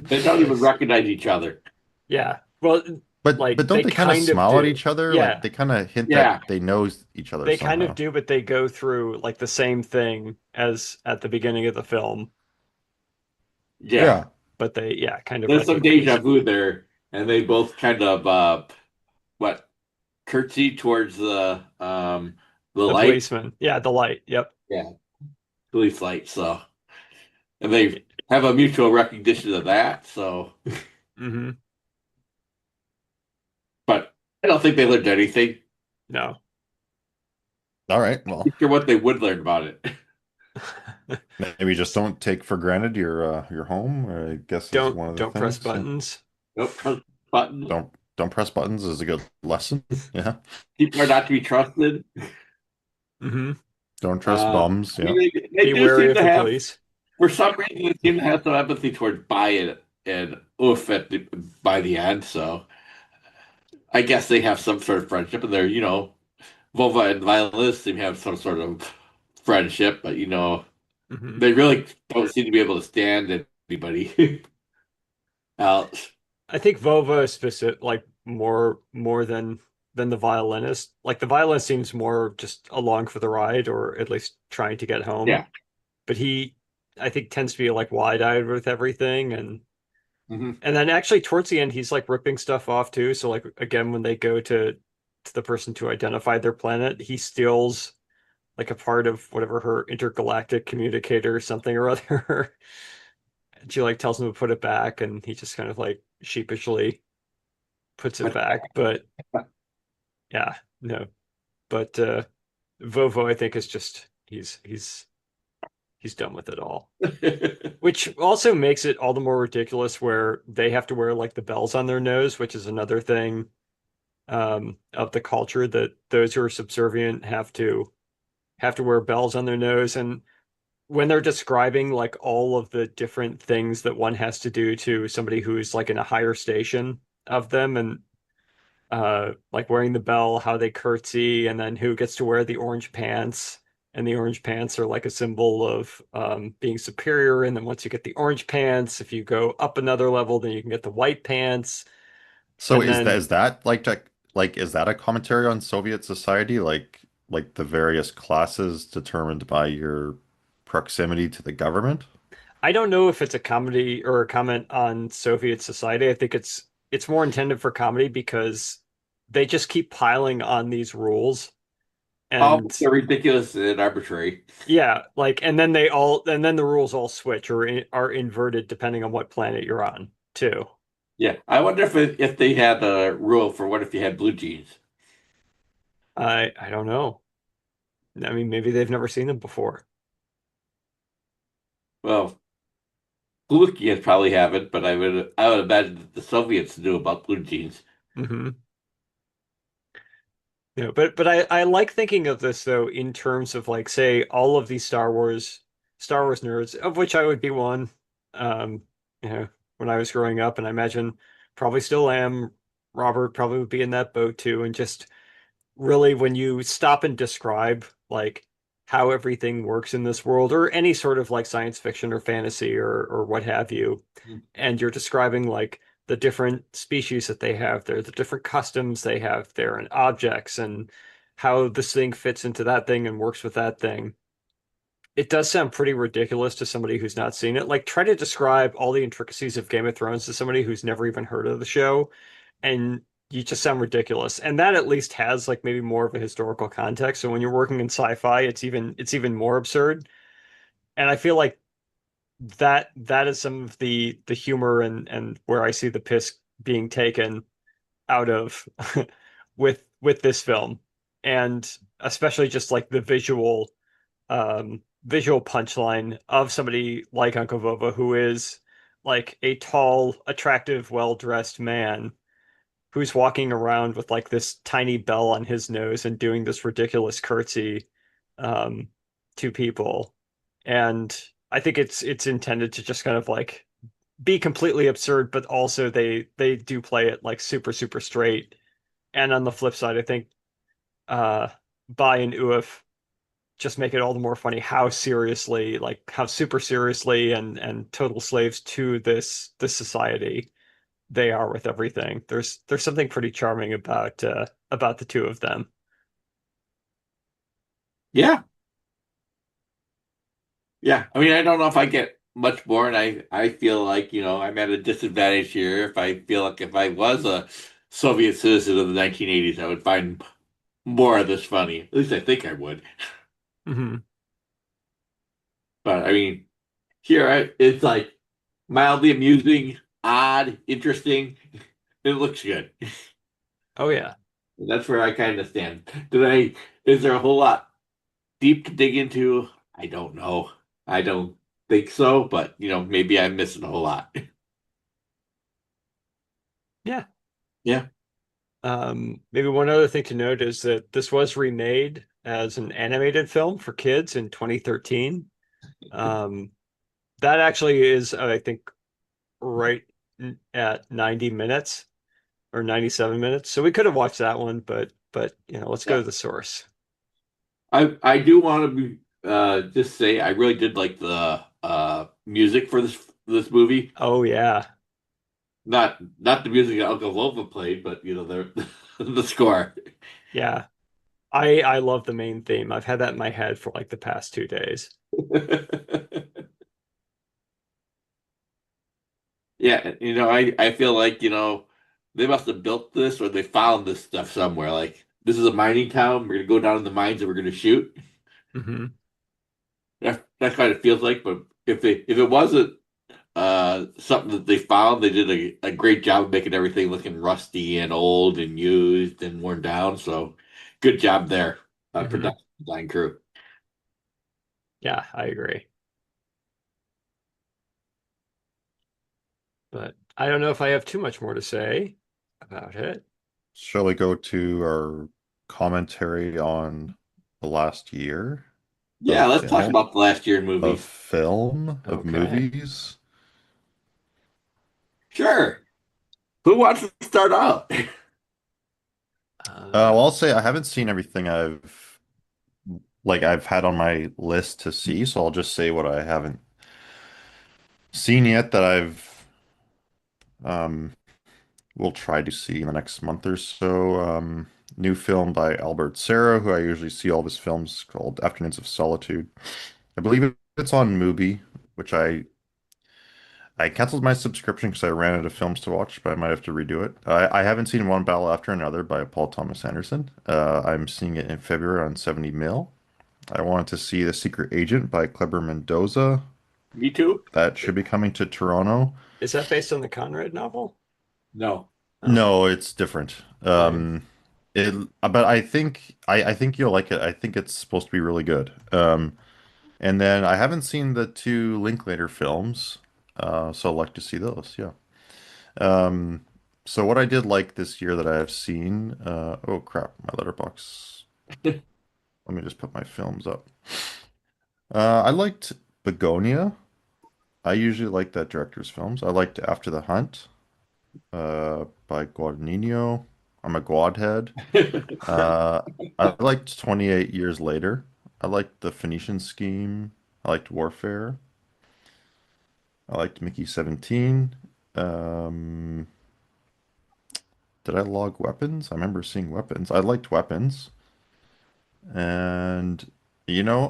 [SPEAKER 3] They don't even recognize each other.
[SPEAKER 4] Yeah. Well,
[SPEAKER 5] But
[SPEAKER 4] like
[SPEAKER 5] don't
[SPEAKER 4] they
[SPEAKER 5] they kind of
[SPEAKER 4] kind of
[SPEAKER 5] smile at
[SPEAKER 4] do.
[SPEAKER 5] each other? Like
[SPEAKER 4] Yeah,
[SPEAKER 5] they kind of hint that
[SPEAKER 3] Yeah.
[SPEAKER 5] they know each other
[SPEAKER 4] they kind of
[SPEAKER 5] somehow.
[SPEAKER 4] do, but they go through like the same thing as at the beginning of the film.
[SPEAKER 3] Yeah.
[SPEAKER 5] Yeah.
[SPEAKER 4] But they, yeah, kind of
[SPEAKER 3] There's some deja
[SPEAKER 4] recognize
[SPEAKER 3] vu there, and they both kind of what curtsy towards the
[SPEAKER 4] the
[SPEAKER 3] light.
[SPEAKER 4] policeman. Yeah, the light. Yep.
[SPEAKER 3] Yeah, police light. So, and they have a mutual recognition of that. So,
[SPEAKER 4] Hmm.
[SPEAKER 3] but I don't think they learned anything.
[SPEAKER 4] No.
[SPEAKER 5] All right. Well,
[SPEAKER 3] Not sure what they would learn about it.
[SPEAKER 5] maybe just don't take for granted your home, I guess is one of the
[SPEAKER 4] Don't press
[SPEAKER 5] things. Yeah.
[SPEAKER 4] buttons.
[SPEAKER 3] Nope. Press button.
[SPEAKER 5] Don't press buttons is a good lesson. Yeah.
[SPEAKER 3] People are not to be trusted.
[SPEAKER 4] Hmm.
[SPEAKER 5] Don't trust bums.
[SPEAKER 3] I mean,
[SPEAKER 5] Yeah.
[SPEAKER 3] they
[SPEAKER 4] Be
[SPEAKER 3] do
[SPEAKER 4] wary
[SPEAKER 3] seem
[SPEAKER 4] of
[SPEAKER 3] to
[SPEAKER 4] the
[SPEAKER 3] have,
[SPEAKER 4] police.
[SPEAKER 3] for some reason, they seem to have some empathy towards By and Oof by the end. So, I guess they have some sort of friendship, and they're, Vova and Violinist seem to have some sort of friendship, but
[SPEAKER 4] Hmm.
[SPEAKER 3] they really don't seem to be able to stand anybody else.
[SPEAKER 4] I think Vova is specific, like more than the violinist. Like the violinist seems more just along for the ride, or at least trying to get home.
[SPEAKER 3] Yeah.
[SPEAKER 4] But he, I think, tends to be like wide-eyed with everything,
[SPEAKER 3] Hmm.
[SPEAKER 4] and then actually towards the end, he's like ripping stuff off too. So like again, when they go to the person to identify their planet, he steals like a part of whatever her intergalactic communicator or something or other. And she like tells him to put it back, and he just kind of like sheepishly puts it back. But yeah, no. But Vovo, I think, is just he's done with it all. Which also makes it all the more ridiculous where they have to wear like the bells on their nose, which is another thing of the culture that those who are subservient have to wear bells on their nose. And when they're describing like all of the different things that one has to do to somebody who's like in a higher station of them, and like wearing the bell, how they curtsy, and then who gets to wear the orange pants. And the orange pants are like a symbol of being superior. And then once you get the orange pants, if you go up another level, then you can get the white pants.
[SPEAKER 5] So
[SPEAKER 4] And
[SPEAKER 5] is that
[SPEAKER 4] then
[SPEAKER 5] is that like is that a commentary on Soviet society? Like the various classes determined by your proximity to the government?
[SPEAKER 4] I don't know if it's a comedy or a comment on Soviet society. I think it's more intended for comedy because they just keep piling on these rules.
[SPEAKER 3] All
[SPEAKER 4] And
[SPEAKER 3] they're ridiculous and arbitrary.
[SPEAKER 4] yeah, like and then the rules all switch or are inverted depending on what planet you're on too.
[SPEAKER 3] Yeah, I wonder if they had a rule for what if you had blue jeans.
[SPEAKER 4] I don't know. I mean, maybe they've never seen them before.
[SPEAKER 3] Well, blue jeans probably haven't, but I would imagine that the Soviets knew about blue jeans.
[SPEAKER 4] Hmm. But I like thinking of this though in terms of like say all of these Star Wars nerds, of which I would be one, um, you know, when I was growing up, and I imagine probably still am. Robert probably would be in that boat too, and just really when you stop and describe like how everything works in this world or any sort of like science fiction or fantasy or what have you, and you're describing like the different species that they have there, the different customs they have there, and objects, and how this thing fits into that thing and works with that thing. It does sound pretty ridiculous to somebody who's not seen it. Like, try to describe all the intricacies of Game of Thrones to somebody who's never even heard of the show, and you just sound ridiculous. And that at least has like maybe more of a historical context. So when you're working in sci-fi, it's even more absurd. And I feel like that is some of the humor and where I see the piss being taken out of with this film. And especially just like the visual punchline of somebody like Uncle Vova, who is like a tall, attractive, well-dressed man who's walking around with like this tiny bell on his nose and doing this ridiculous curtsy um, to people. And I think it's intended to just kind of like be completely absurd, but also they do play it like super, super straight. And on the flip side, I think uh Bai and Uif just make it all the more funny how seriously, like how super seriously and total slaves to this society they are with everything. There's something pretty charming about the two of them.
[SPEAKER 3] Yeah. Yeah. I mean, I don't know if I get much more, and I feel like, I'm at a disadvantage here. If I feel like if I was a Soviet citizen of the 1980s, I would find more of this funny. At least I think I would.
[SPEAKER 4] Hmm.
[SPEAKER 3] But I mean, here it's like mildly amusing, odd, interesting. It looks good.
[SPEAKER 4] Oh yeah.
[SPEAKER 3] That's where I kind of stand. Is there a whole lot deep to dig into? I don't know. I don't think so, but maybe I'm missing a whole lot.
[SPEAKER 4] Yeah.
[SPEAKER 3] Yeah.
[SPEAKER 4] Maybe one other thing to note is that this was remade as an animated film for kids in 2013. Um, that actually is, I think, right at 90 minutes or 97 minutes. So we could have watched that one, but let's go
[SPEAKER 3] Yeah.
[SPEAKER 4] to the source.
[SPEAKER 3] I do want to be just say I really did like the music for this movie.
[SPEAKER 4] Oh yeah.
[SPEAKER 3] Not the music that Uncle Vova played, but the the score.
[SPEAKER 4] Yeah. I love the main theme. I've had that in my head for like the past 2 days.
[SPEAKER 3] Yeah, I feel like, they must have built this or they found this stuff somewhere. Like, this is a mining town. We're gonna go down in the mines and we're gonna shoot.
[SPEAKER 4] Hmm.
[SPEAKER 3] That kind of feels like, but if it wasn't something that they found, they did a great job of making everything looking rusty and old and used and worn down. So good job there,
[SPEAKER 4] Hmm.
[SPEAKER 3] production design crew.
[SPEAKER 4] Yeah, I agree. But I don't know if I have too much more to say about it.
[SPEAKER 5] Shall we go to our commentary on the last year
[SPEAKER 3] Yeah,
[SPEAKER 5] of
[SPEAKER 3] let's talk
[SPEAKER 5] film,
[SPEAKER 3] about the last year in movies.
[SPEAKER 5] of
[SPEAKER 4] Okay.
[SPEAKER 5] movies?
[SPEAKER 3] Sure. Who wants to start out?
[SPEAKER 5] Well,
[SPEAKER 4] Uh,
[SPEAKER 5] I'll say I haven't seen everything I've had on my list to see, so I'll just say what I haven't seen yet that I've um will try to see in the next month or so. New film by Albert Serra, who I usually see all of his films, called Afternoons of Solitude. I believe it's on Mubi, which I canceled my subscription because I ran out of films to watch, but I might have to redo it. I haven't seen One Battle After Another by Paul Thomas Anderson. I'm seeing it in February on 70 mil. I wanted to see The Secret Agent by Kleber Mendoza.
[SPEAKER 3] Me too?
[SPEAKER 5] That should be coming to Toronto.
[SPEAKER 4] is that based on the Conrad novel?
[SPEAKER 3] No.
[SPEAKER 4] Oh,
[SPEAKER 5] No, it's different.
[SPEAKER 4] okay.
[SPEAKER 5] But I think you'll like it. I think it's supposed to be really good. And then I haven't seen the two Linklater films, so I'd like to see those. Yeah. Um, so what I did like this year that I have seen, oh crap, my letterbox. Let me just put my films up. I liked Begonia. I usually like that director's films. I liked After the Hunt, by Guadagnino. I'm a Godhead. Uh, I liked 28 Years Later. I liked the Phoenician Scheme. I liked Warfare. I liked Mickey 17. Um, did I log Weapons? I remember seeing Weapons. I liked Weapons. And,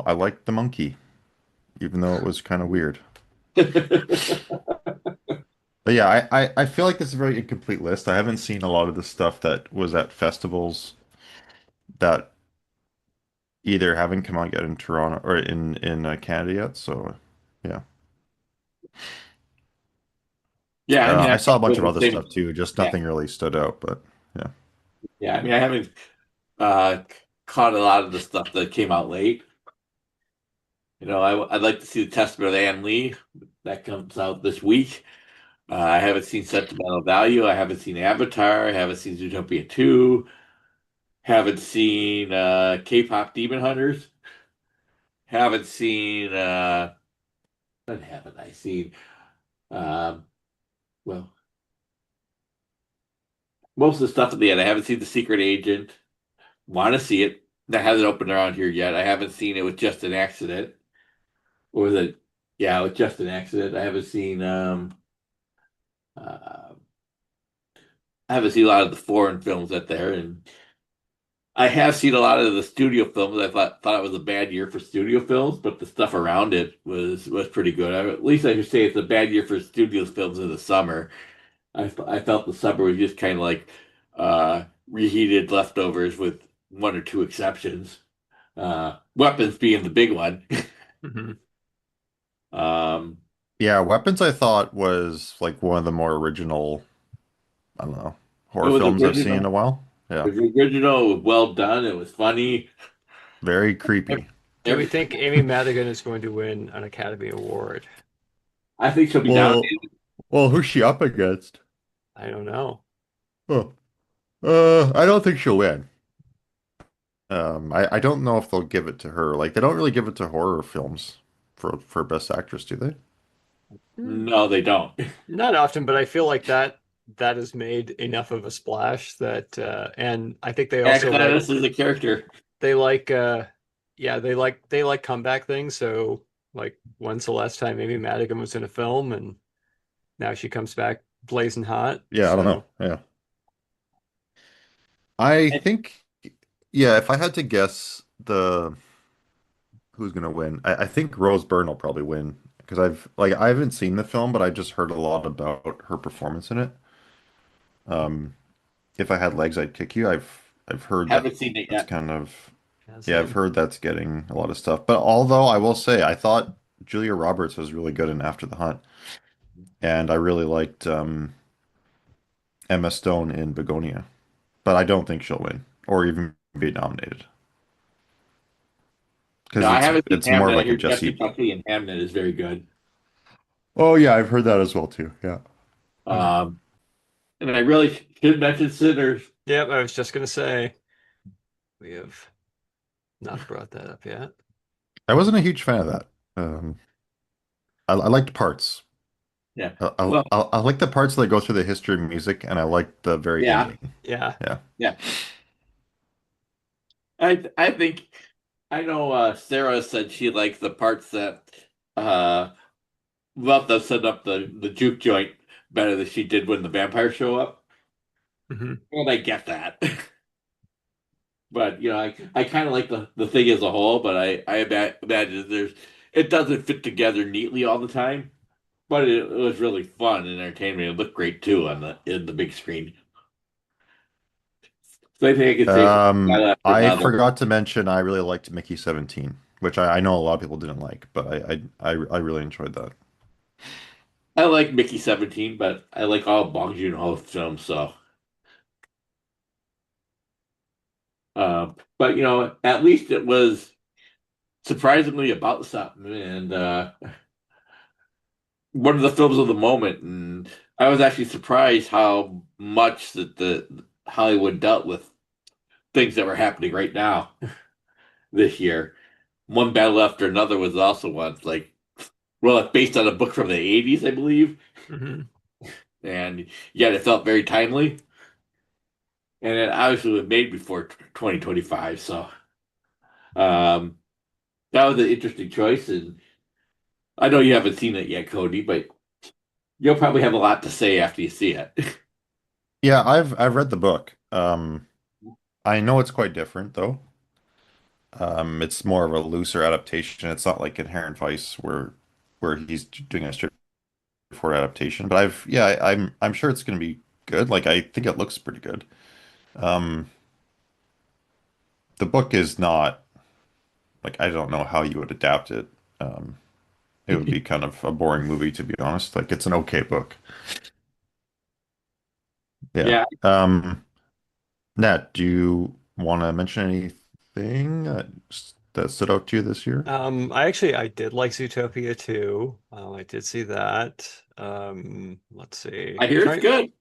[SPEAKER 5] I liked The Monkey, even though it was kind of weird. But yeah, I feel like this is a very incomplete list. I haven't seen a lot of the stuff that was at festivals that either haven't come out yet in Toronto or in Canada yet. So yeah,
[SPEAKER 3] Yeah, I mean,
[SPEAKER 5] I
[SPEAKER 3] I
[SPEAKER 5] saw a bunch
[SPEAKER 3] feel
[SPEAKER 5] of
[SPEAKER 3] the
[SPEAKER 5] other
[SPEAKER 3] same.
[SPEAKER 5] stuff too. Just
[SPEAKER 3] Yeah,
[SPEAKER 5] nothing really stood out. But yeah,
[SPEAKER 3] yeah. I mean, I haven't uh, caught a lot of the stuff that came out late. I'd like to see the Testament of Ann Lee that comes out this week. I haven't seen Sentimental Value. I haven't seen Avatar. I haven't seen Zootopia 2. Haven't seen K-pop Demon Hunters. Haven't seen what haven't I seen? Um, well, most of the stuff at the end. I haven't seen The Secret Agent. Want to see it. That hasn't opened around here yet. I haven't seen it with Just an Accident. Or was it? Yeah, with Just an Accident. Uh, I haven't seen a lot of the foreign films that there, and I have seen a lot of the studio films. I thought it was a bad year for studio films, but the stuff around it was pretty good. At least I should say it's a bad year for studio films in the summer. I felt the summer was just kind of like reheated leftovers with one or two exceptions. Weapons being the big one.
[SPEAKER 4] Mhm.
[SPEAKER 3] um,
[SPEAKER 5] yeah. Weapons I thought was like one of the more original, I don't know,
[SPEAKER 3] it
[SPEAKER 5] horror
[SPEAKER 3] was
[SPEAKER 5] films I've seen in a
[SPEAKER 3] original.
[SPEAKER 5] while.
[SPEAKER 3] It
[SPEAKER 5] Yeah,
[SPEAKER 3] was original. It was well done. It was funny.
[SPEAKER 5] very creepy.
[SPEAKER 4] Do we
[SPEAKER 3] Every,
[SPEAKER 4] think Amy Madigan is going to win an Academy Award?
[SPEAKER 3] I think she'll be
[SPEAKER 5] Well,
[SPEAKER 3] nominated.
[SPEAKER 5] who's she up against?
[SPEAKER 4] I don't know.
[SPEAKER 5] Oh, I don't think she'll win. I don't know if they'll give it to her. Like they don't really give it to horror films for Best Actress, do they?
[SPEAKER 4] Hmm,
[SPEAKER 3] No, they don't.
[SPEAKER 4] not often, but I feel like that has made enough of a splash that and I think they
[SPEAKER 3] Jack
[SPEAKER 4] also
[SPEAKER 3] Gladys is a character.
[SPEAKER 4] they like yeah, they like comeback things, so like when's the last time Amy Madigan was in a film and now she comes back blazing hot.
[SPEAKER 5] Yeah, I don't know.
[SPEAKER 4] So
[SPEAKER 5] Yeah. I
[SPEAKER 3] And
[SPEAKER 5] think, yeah, if I had to guess the who's gonna win, I think Rose Byrne will probably win because I haven't seen the film, but I just heard a lot about her performance in it. Um, if I had legs, I'd kick you. I've heard that
[SPEAKER 3] haven't seen it
[SPEAKER 5] that's
[SPEAKER 3] yet.
[SPEAKER 5] kind of
[SPEAKER 4] yeah,
[SPEAKER 5] yeah, I've
[SPEAKER 4] same.
[SPEAKER 5] heard that's getting a lot of stuff. But although I will say, I thought Julia Roberts was really good in After the Hunt, and I really liked Emma Stone in Begonia, but I don't think she'll win or even be nominated
[SPEAKER 3] No,
[SPEAKER 5] because
[SPEAKER 3] I haven't seen
[SPEAKER 5] it's more of
[SPEAKER 3] Hamnet. I
[SPEAKER 5] like a
[SPEAKER 3] hear Jesse
[SPEAKER 5] Jesse.
[SPEAKER 3] Buckley in Hamnet is very good.
[SPEAKER 5] Oh yeah, I've heard that as well too. Yeah.
[SPEAKER 4] Mhm.
[SPEAKER 3] Um, and I really should mention Sinners.
[SPEAKER 4] Yep, I was just gonna say we have not brought that up yet.
[SPEAKER 5] I wasn't a huge fan of that. I liked parts.
[SPEAKER 3] Yeah.
[SPEAKER 5] I,
[SPEAKER 3] Well,
[SPEAKER 5] I like the parts that go through the history of music, and I like the very
[SPEAKER 3] yeah,
[SPEAKER 5] ending.
[SPEAKER 4] Yeah.
[SPEAKER 5] Yeah.
[SPEAKER 3] yeah. I think I know Sarah said she liked the parts that uh love to set up the juke joint better than she did when the vampires show up.
[SPEAKER 4] Hmm.
[SPEAKER 3] Well, I get that. But I kind of like the thing as a whole, but imagine it doesn't fit together neatly all the time. But it was really fun and entertainment. It looked great too on the big screen. So I think I could say for one after
[SPEAKER 5] I
[SPEAKER 3] another.
[SPEAKER 5] forgot to mention I really liked Mickey 17, which I know a lot of people didn't like, but I really enjoyed that.
[SPEAKER 3] I like Mickey 17, but I like all Bong Joon-ho films. So, but at least it was surprisingly about something, and one of the films of the moment. And I was actually surprised how much that the Hollywood dealt with things that were happening right now this year. One battle after another was also one. Like, well, it's based on a book from the 80s, I believe,
[SPEAKER 4] Hmm.
[SPEAKER 3] and yet it felt very timely. and it obviously was made before 2025. So um, that was an interesting choice, and I know you haven't seen it yet, Cody, but you'll probably have a lot to say after you see it.
[SPEAKER 5] Yeah, I've read the book. I know it's quite different though. It's more of a looser adaptation. It's not like Inherent Vice where he's doing a straightforward adaptation. But I'm sure it's going to be good. Like I think it looks pretty good. Um, the book is not like I don't know how you would adapt it. Um, it would be kind of a boring movie to be honest. Like it's an okay book. Yeah.
[SPEAKER 3] Yeah,
[SPEAKER 5] Nat, do you want to mention anything that stood out to you this year?
[SPEAKER 4] I did like Zootopia too. I did see that. Let's see.
[SPEAKER 3] I hear it's good.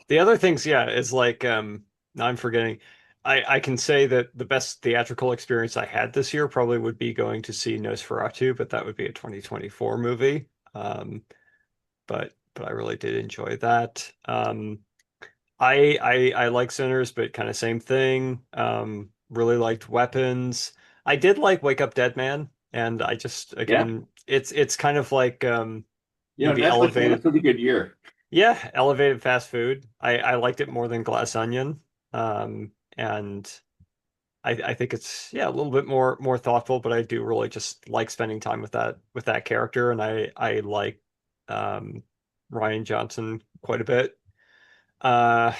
[SPEAKER 4] The other things, yeah, is like now I'm forgetting. I can say that the best theatrical experience I had this year probably would be going to see Nosferatu, but that would be a 2024 movie. But I really did enjoy that. I like Sinners, but kind of same thing. Really liked Weapons. I did like Wake Up Dead Man, and I just
[SPEAKER 3] Yeah,
[SPEAKER 4] again, it's kind of like maybe
[SPEAKER 3] Netflix had a
[SPEAKER 4] elevated.
[SPEAKER 3] pretty good year.
[SPEAKER 4] Yeah, elevated fast food. I liked it more than Glass Onion. And I think it's yeah, a little bit more thoughtful, but I do really just like spending time with that character, and I like um Ryan Johnson quite a bit. Uh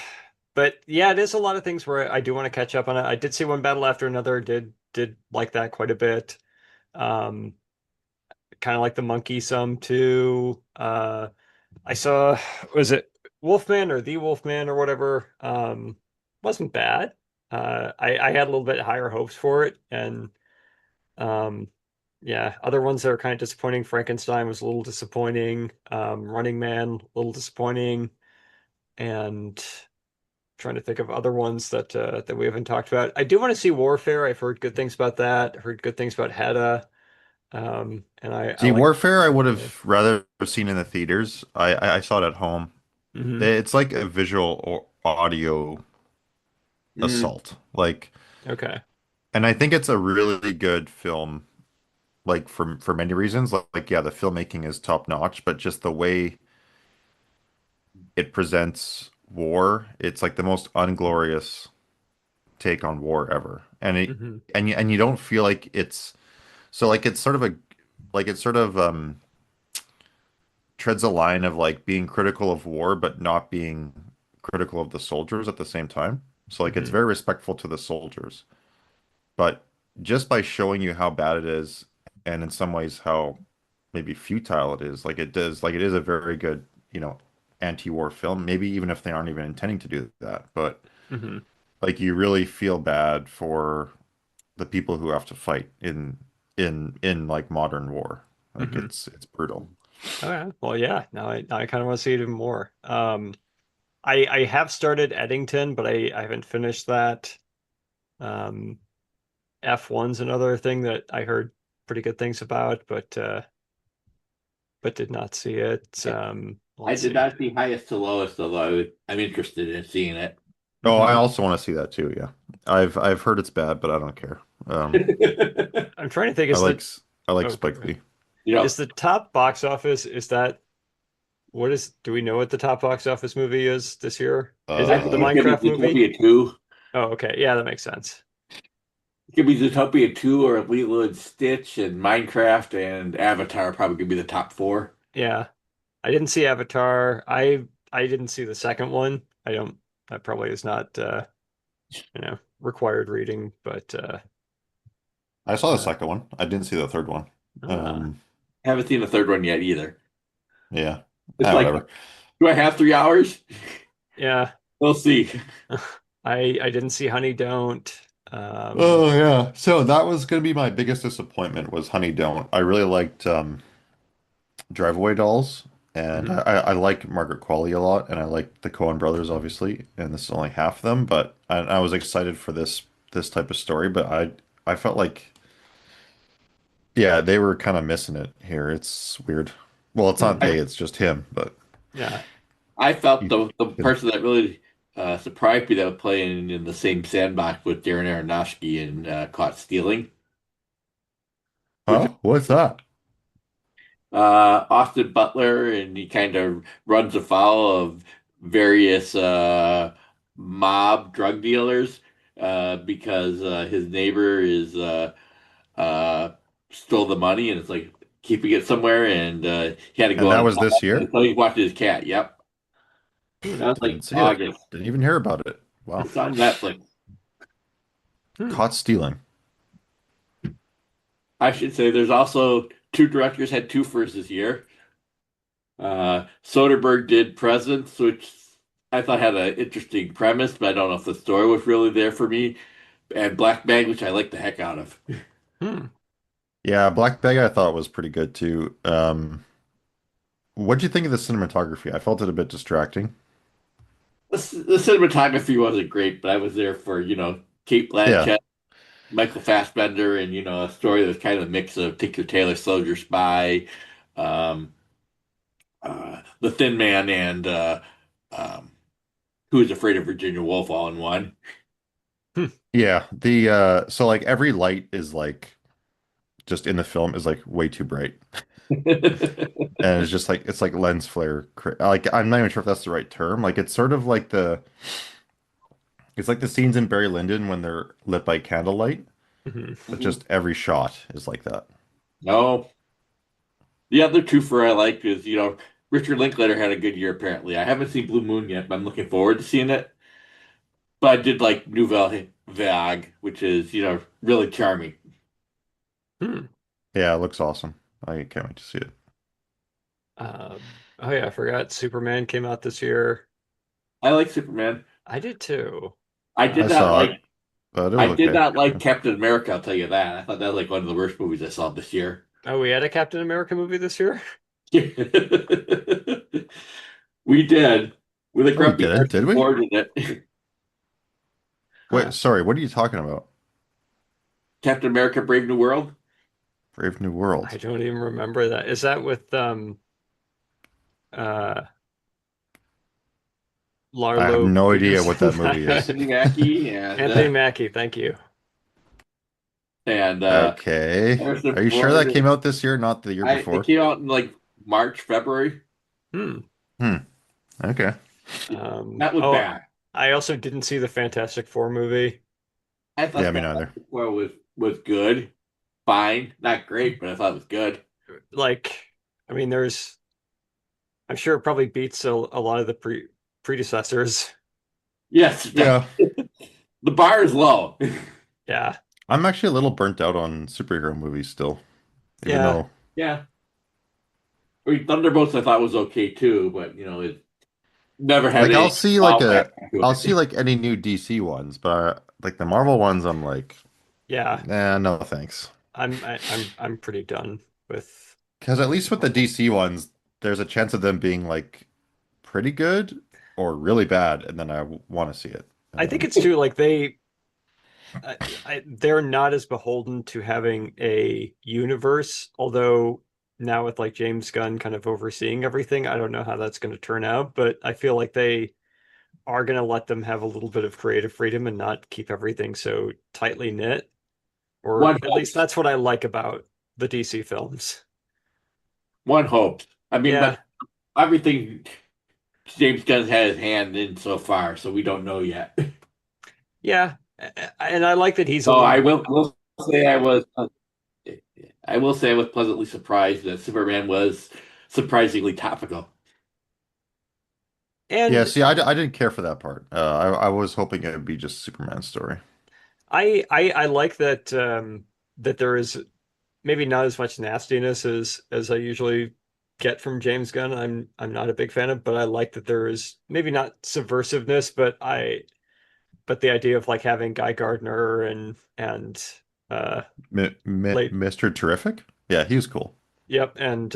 [SPEAKER 4] but yeah, it is a lot of things where I do want to catch up on it. I did see One Battle After Another, did like that quite a bit. Um kind of like the Monkey some too. I saw, was it Wolfman or The Wolfman or whatever? Wasn't bad. I had a little bit higher hopes for it, and um, yeah, other ones that are kind of disappointing. Frankenstein was a little disappointing. Running Man, a little disappointing, and trying to think of other ones that we haven't talked about. I do want to see Warfare. I've heard good things about that. Heard good things about Hedda. And I
[SPEAKER 5] See,
[SPEAKER 4] like.
[SPEAKER 5] Warfare, I would
[SPEAKER 4] Yeah.
[SPEAKER 5] have rather seen in the theaters. I saw it at home.
[SPEAKER 4] Hmm.
[SPEAKER 5] It's like a visual or audio
[SPEAKER 3] Mm,
[SPEAKER 5] assault. Like,
[SPEAKER 4] Okay.
[SPEAKER 5] and I think it's a really good film, like for many reasons. Like, yeah, the filmmaking is top notch, but just the way it presents war, it's like the most unglorious take on war ever.
[SPEAKER 4] Hmm.
[SPEAKER 5] And you don't feel like it's so like it's sort of a like it's sort of treads a line of like being critical of war but not being critical of the soldiers at the same time. So like it's
[SPEAKER 4] Hmm.
[SPEAKER 5] very respectful to the soldiers, but just by showing you how bad it is and in some ways how maybe futile it is, like it is a very good, anti-war film, maybe even if they aren't even intending to do that. But
[SPEAKER 4] Hmm.
[SPEAKER 5] like you really feel bad for the people who have to fight in like modern war. Like
[SPEAKER 4] Hmm.
[SPEAKER 5] it's brutal.
[SPEAKER 4] Okay. Well, yeah. Now I kind of want to see it even more. I have started Eddington, but I haven't finished that. Um, F1's another thing that I heard pretty good things about, but did not see it.
[SPEAKER 3] I
[SPEAKER 4] Let's
[SPEAKER 3] did
[SPEAKER 4] see.
[SPEAKER 3] not see highest to lowest, although I'm interested in seeing it.
[SPEAKER 5] Oh, I
[SPEAKER 4] Hmm.
[SPEAKER 5] also want to see that too. Yeah, I've heard it's bad, but I don't care.
[SPEAKER 4] I'm trying to think.
[SPEAKER 5] I
[SPEAKER 4] Is
[SPEAKER 5] like
[SPEAKER 4] the
[SPEAKER 5] I like
[SPEAKER 4] oh,
[SPEAKER 5] Spike Lee.
[SPEAKER 3] You know,
[SPEAKER 4] is the top box office? Is that what is? Do we know what the top box office movie is this year? Is
[SPEAKER 3] I
[SPEAKER 4] it
[SPEAKER 3] think
[SPEAKER 4] the
[SPEAKER 3] it's gonna
[SPEAKER 4] Minecraft
[SPEAKER 3] be
[SPEAKER 4] movie?
[SPEAKER 3] Zootopia 2.
[SPEAKER 4] Oh, okay. Yeah, that makes sense.
[SPEAKER 3] It could be Zootopia 2 or Lilo and Stitch and Minecraft and Avatar probably could be the top four.
[SPEAKER 4] Yeah. I didn't see Avatar. I didn't see the second one. I don't that probably is not required reading, but
[SPEAKER 5] I saw the
[SPEAKER 4] uh,
[SPEAKER 5] second one. I didn't see the third one.
[SPEAKER 4] uh
[SPEAKER 5] Um,
[SPEAKER 3] Haven't seen the third one yet either.
[SPEAKER 5] yeah.
[SPEAKER 3] It's like,
[SPEAKER 5] Whatever.
[SPEAKER 3] do I have 3 hours?
[SPEAKER 4] yeah.
[SPEAKER 3] We'll see.
[SPEAKER 4] I didn't see Honey Don't. Um
[SPEAKER 5] Oh yeah. So that was gonna be my biggest disappointment was Honey Don't. I really liked Drive Away Dolls, and
[SPEAKER 4] mhm,
[SPEAKER 5] I like Margaret Qualley a lot, and I like the Coen brothers obviously, and this is only half of them, but I was excited for this type of story, but I felt like yeah, they were kind of missing it here. It's weird. Well, it's not
[SPEAKER 4] hmm,
[SPEAKER 5] they,
[SPEAKER 3] I,
[SPEAKER 5] it's just him, but
[SPEAKER 4] yeah.
[SPEAKER 3] I felt
[SPEAKER 5] you
[SPEAKER 3] the
[SPEAKER 5] could
[SPEAKER 3] person that really surprised me that was playing in the same sandbox with Darren Aronofsky and Caught Stealing, which
[SPEAKER 5] Huh? What's that?
[SPEAKER 3] Austin Butler, and he kind of runs afoul of various mob drug dealers because his neighbor is uh, stole the money, and it's like keeping it somewhere, and he had to
[SPEAKER 5] And
[SPEAKER 3] go on
[SPEAKER 5] that
[SPEAKER 3] a
[SPEAKER 5] was this
[SPEAKER 3] diet.
[SPEAKER 5] year?
[SPEAKER 3] So he's watching his cat. Yep,
[SPEAKER 4] Hmm.
[SPEAKER 3] that was like
[SPEAKER 5] Didn't see it.
[SPEAKER 3] August.
[SPEAKER 5] Didn't even hear about it. Wow.
[SPEAKER 3] It's on Netflix.
[SPEAKER 4] Hmm.
[SPEAKER 5] Caught stealing.
[SPEAKER 3] I should say there's also two directors had two firsts this year. Soderbergh did Presents, which I thought had an interesting premise, but I don't know if the story was really there for me. And Black Bag, which I like the heck out of.
[SPEAKER 4] Hmm.
[SPEAKER 5] Yeah, Black Bag I thought was pretty good too. What'd you think of the cinematography? I felt it a bit distracting.
[SPEAKER 3] The cinematography wasn't great, but I was there for, Kate
[SPEAKER 5] Yeah.
[SPEAKER 3] Blanchett, Michael Fassbender, and, a story that was kind of a mix of Tinker Tailor Soldier Spy, um, The Thin Man, and um, Who is Afraid of Virginia Woolf all in one.
[SPEAKER 4] Hmm.
[SPEAKER 5] Yeah. The so like every light is like just in the film is like way too bright. And it's just like it's like lens flare. Like I'm not even sure if that's the right term. Like it's sort of like it's like the scenes in Barry Lyndon when they're lit by candlelight,
[SPEAKER 4] Mhm.
[SPEAKER 5] but
[SPEAKER 3] Mhm.
[SPEAKER 5] just every shot is like that.
[SPEAKER 3] No, the other twofer I like is, Richard Linklater had a good year apparently. I haven't seen Blue Moon yet, but I'm looking forward to seeing it. But I did like Nouvelle Vague, which is, really charming.
[SPEAKER 4] Hmm.
[SPEAKER 5] Yeah, it looks awesome. I can't wait to see it.
[SPEAKER 4] Oh yeah, I forgot Superman came out this year.
[SPEAKER 3] I like Superman.
[SPEAKER 4] I did too.
[SPEAKER 3] I
[SPEAKER 5] I
[SPEAKER 3] did not
[SPEAKER 5] saw it,
[SPEAKER 3] like
[SPEAKER 5] but it
[SPEAKER 3] I
[SPEAKER 5] was
[SPEAKER 3] did
[SPEAKER 5] okay.
[SPEAKER 3] not like Captain America, I'll tell you that. I thought that was like one of the worst movies I saw this year.
[SPEAKER 4] Oh, we had a Captain America movie this year?
[SPEAKER 3] We did. With a
[SPEAKER 5] No, we
[SPEAKER 3] grumpy
[SPEAKER 5] didn't, did
[SPEAKER 3] Harrison
[SPEAKER 5] we?
[SPEAKER 3] Ford in it.
[SPEAKER 5] Wait,
[SPEAKER 4] Huh.
[SPEAKER 5] sorry, what are you talking about?
[SPEAKER 3] Captain America Brave New World.
[SPEAKER 5] Brave New
[SPEAKER 4] I
[SPEAKER 5] World.
[SPEAKER 4] don't even remember that. Is that with uh
[SPEAKER 5] I have
[SPEAKER 4] Larlo
[SPEAKER 5] no idea what that
[SPEAKER 4] Peterson?
[SPEAKER 5] movie is.
[SPEAKER 3] Anthony Mackie and
[SPEAKER 4] Anthony Mackie, thank you.
[SPEAKER 3] and
[SPEAKER 5] Okay.
[SPEAKER 3] Harrison
[SPEAKER 5] Are you sure that
[SPEAKER 3] Ford.
[SPEAKER 5] came out this year, not the year
[SPEAKER 3] It
[SPEAKER 5] before?
[SPEAKER 3] came out in like March, February.
[SPEAKER 4] Hmm.
[SPEAKER 5] Hmm. Okay.
[SPEAKER 3] That was
[SPEAKER 4] Oh,
[SPEAKER 3] bad.
[SPEAKER 4] I also didn't see the Fantastic Four movie.
[SPEAKER 3] I
[SPEAKER 5] Yeah,
[SPEAKER 3] thought
[SPEAKER 5] me
[SPEAKER 3] that
[SPEAKER 5] neither.
[SPEAKER 3] Four was good, fine, not great, but I thought it was good.
[SPEAKER 4] Like, I mean, I'm sure it probably beats a lot of the predecessors.
[SPEAKER 3] Yes,
[SPEAKER 5] Yeah.
[SPEAKER 3] the bar is low.
[SPEAKER 4] Yeah.
[SPEAKER 5] I'm actually a little burnt out on superhero movies still, even
[SPEAKER 4] Yeah.
[SPEAKER 5] though
[SPEAKER 3] Yeah, I mean Thunderbolts I thought was okay too, but it never had
[SPEAKER 5] like
[SPEAKER 3] any wow factor to
[SPEAKER 5] I'll see
[SPEAKER 3] it.
[SPEAKER 5] like any new DC ones, but like the Marvel ones I'm like,
[SPEAKER 4] Yeah.
[SPEAKER 5] no thanks.
[SPEAKER 4] I'm pretty done with
[SPEAKER 5] Because at least with the
[SPEAKER 4] Marvel.
[SPEAKER 5] DC ones, there's a chance of them being like pretty good or really bad, and then I want to see it.
[SPEAKER 4] I think it's too like they're not as beholden to having a universe, although now with like James Gunn kind of overseeing everything, I don't know how that's going to turn out, but I feel like they are going to let them have a little bit of creative freedom and not keep everything so tightly knit, or
[SPEAKER 3] One
[SPEAKER 4] at least
[SPEAKER 3] hopes,
[SPEAKER 4] that's what I like about the DC films.
[SPEAKER 3] one hopes. I mean,
[SPEAKER 4] Yeah.
[SPEAKER 3] but everything James Gunn's had his hand in so far, so we don't know yet.
[SPEAKER 4] Yeah. And I like that he's a
[SPEAKER 3] So
[SPEAKER 4] little
[SPEAKER 3] will say I will say I was pleasantly surprised that Superman was surprisingly topical.
[SPEAKER 5] Yeah,
[SPEAKER 4] and
[SPEAKER 5] see, I didn't care for that part. I was hoping it would be just Superman's story.
[SPEAKER 4] I like that that there is maybe not as much nastiness as I usually get from James Gunn. I'm not a big fan of, but I like that there is maybe not subversiveness, but the idea of like having Guy Gardner and uh late
[SPEAKER 5] Mr. Terrific? Yeah, he was cool.
[SPEAKER 4] yep and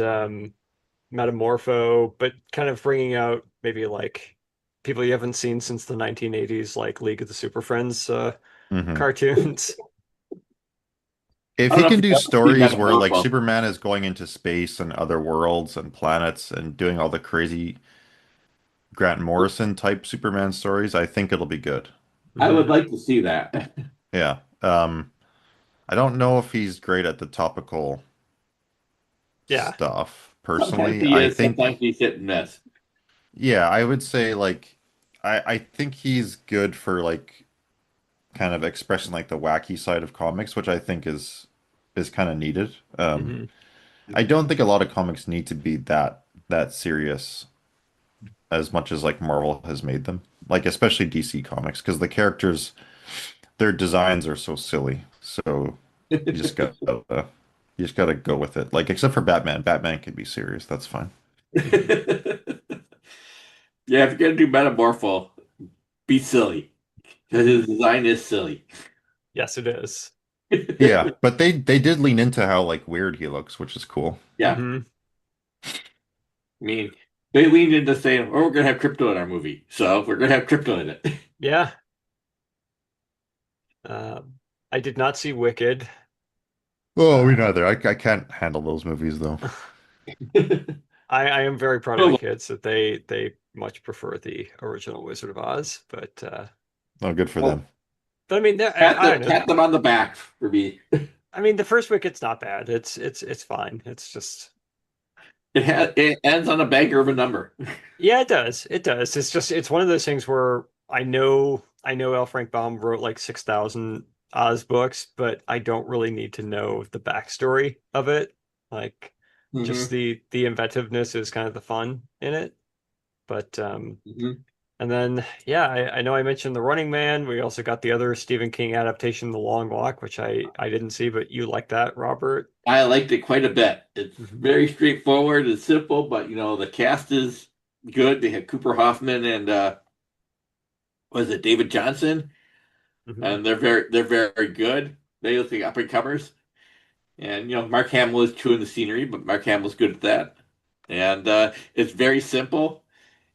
[SPEAKER 4] Metamorpho, but kind of bringing out maybe like people you haven't seen since the 1980s, like League of the Super Friends
[SPEAKER 5] Hmm.
[SPEAKER 4] cartoons.
[SPEAKER 5] If
[SPEAKER 3] I don't
[SPEAKER 5] he
[SPEAKER 3] know if
[SPEAKER 5] can
[SPEAKER 3] you've
[SPEAKER 5] do
[SPEAKER 3] ever seen
[SPEAKER 5] stories where like
[SPEAKER 3] Metamorpho.
[SPEAKER 5] Superman is going into space and other worlds and planets and doing all the crazy Grant Morrison type Superman stories, I think it'll be good.
[SPEAKER 3] I would
[SPEAKER 4] Mhm.
[SPEAKER 3] like to see that.
[SPEAKER 5] Yeah. I don't know if he's great at the topical
[SPEAKER 4] Yeah.
[SPEAKER 5] stuff
[SPEAKER 3] Sometimes
[SPEAKER 5] personally.
[SPEAKER 3] he
[SPEAKER 5] I
[SPEAKER 3] is, sometimes
[SPEAKER 5] think,
[SPEAKER 3] he's hit and miss.
[SPEAKER 5] yeah, I would say like I think he's good for like kind of expressing like the wacky side of comics, which I think is kind of needed.
[SPEAKER 4] Hmm.
[SPEAKER 5] I don't think a lot of comics need to be that serious as much as like Marvel has made them. Like especially DC Comics, because the characters, their designs are so silly. So you just gotta you just gotta go with it. Like except for Batman. Batman can be serious. That's fine.
[SPEAKER 4] Hmm.
[SPEAKER 3] Yeah, if you're gonna do Metamorpho, be silly. Because
[SPEAKER 4] Hmm.
[SPEAKER 3] his design is silly.
[SPEAKER 4] Yes, it is.
[SPEAKER 5] Yeah, but they did lean into how like weird he looks, which is cool.
[SPEAKER 3] Yeah.
[SPEAKER 4] Hmm.
[SPEAKER 3] I mean, they leaned into saying, "Oh, we're gonna have crypto in our movie, so we're gonna have crypto in
[SPEAKER 4] Yeah. Um, I did not see Wicked.
[SPEAKER 5] Oh, me
[SPEAKER 4] Uh,
[SPEAKER 5] neither. I can't handle those movies though.
[SPEAKER 3] it."
[SPEAKER 4] I am very proud of my
[SPEAKER 3] Oh,
[SPEAKER 4] kids that they much prefer the original Wizard of Oz,
[SPEAKER 5] Oh, good for
[SPEAKER 3] well,
[SPEAKER 5] them.
[SPEAKER 4] but I mean, I don't know.
[SPEAKER 3] pat them on the back for me.
[SPEAKER 4] I mean, the first Wicked's not bad. It's fine. It's just
[SPEAKER 3] It ends on a banger of a number.
[SPEAKER 4] yeah, it does. It does. It's just it's one of those things where I know L. Frank Baum wrote like 6,000 Oz books, but I don't really need to know the backstory of it. Like just
[SPEAKER 3] Hmm.
[SPEAKER 4] the inventiveness is kind of the fun in it. But
[SPEAKER 3] Hmm.
[SPEAKER 4] and then yeah, I know I mentioned The Running Man. We also got the other Stephen King adaptation, The Long Walk, which I didn't see, but you like that, Robert?
[SPEAKER 3] I liked it quite a bit. It's
[SPEAKER 4] Hmm.
[SPEAKER 3] very straightforward and simple, but the cast is good. They had Cooper Hoffman and was it David Johnson?
[SPEAKER 4] Hmm.
[SPEAKER 3] And they're very good. They look like up and comers. And Mark Hamill is chewing the scenery, but Mark Hamill's good at that. And it's very simple.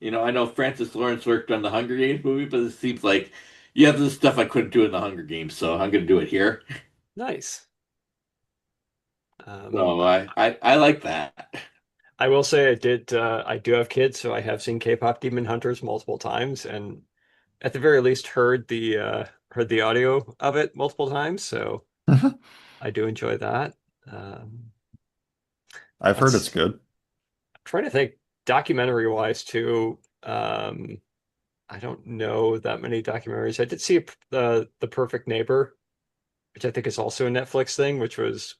[SPEAKER 3] I know Francis Lawrence worked on the Hunger Games movie, but it seems like this is stuff I couldn't do in the Hunger Games, so I'm going to do it here.
[SPEAKER 4] Nice. Um,
[SPEAKER 3] So I like that.
[SPEAKER 4] I will say I do have kids, so I have seen K-pop Demon Hunters multiple times and at the very least heard the audio of it multiple times, so I do enjoy that. Um,
[SPEAKER 5] I've heard it's
[SPEAKER 4] let's
[SPEAKER 5] good.
[SPEAKER 4] try to think documentary wise too. I don't know that many documentaries. I did see the Perfect Neighbor, which I think is also a Netflix thing, which was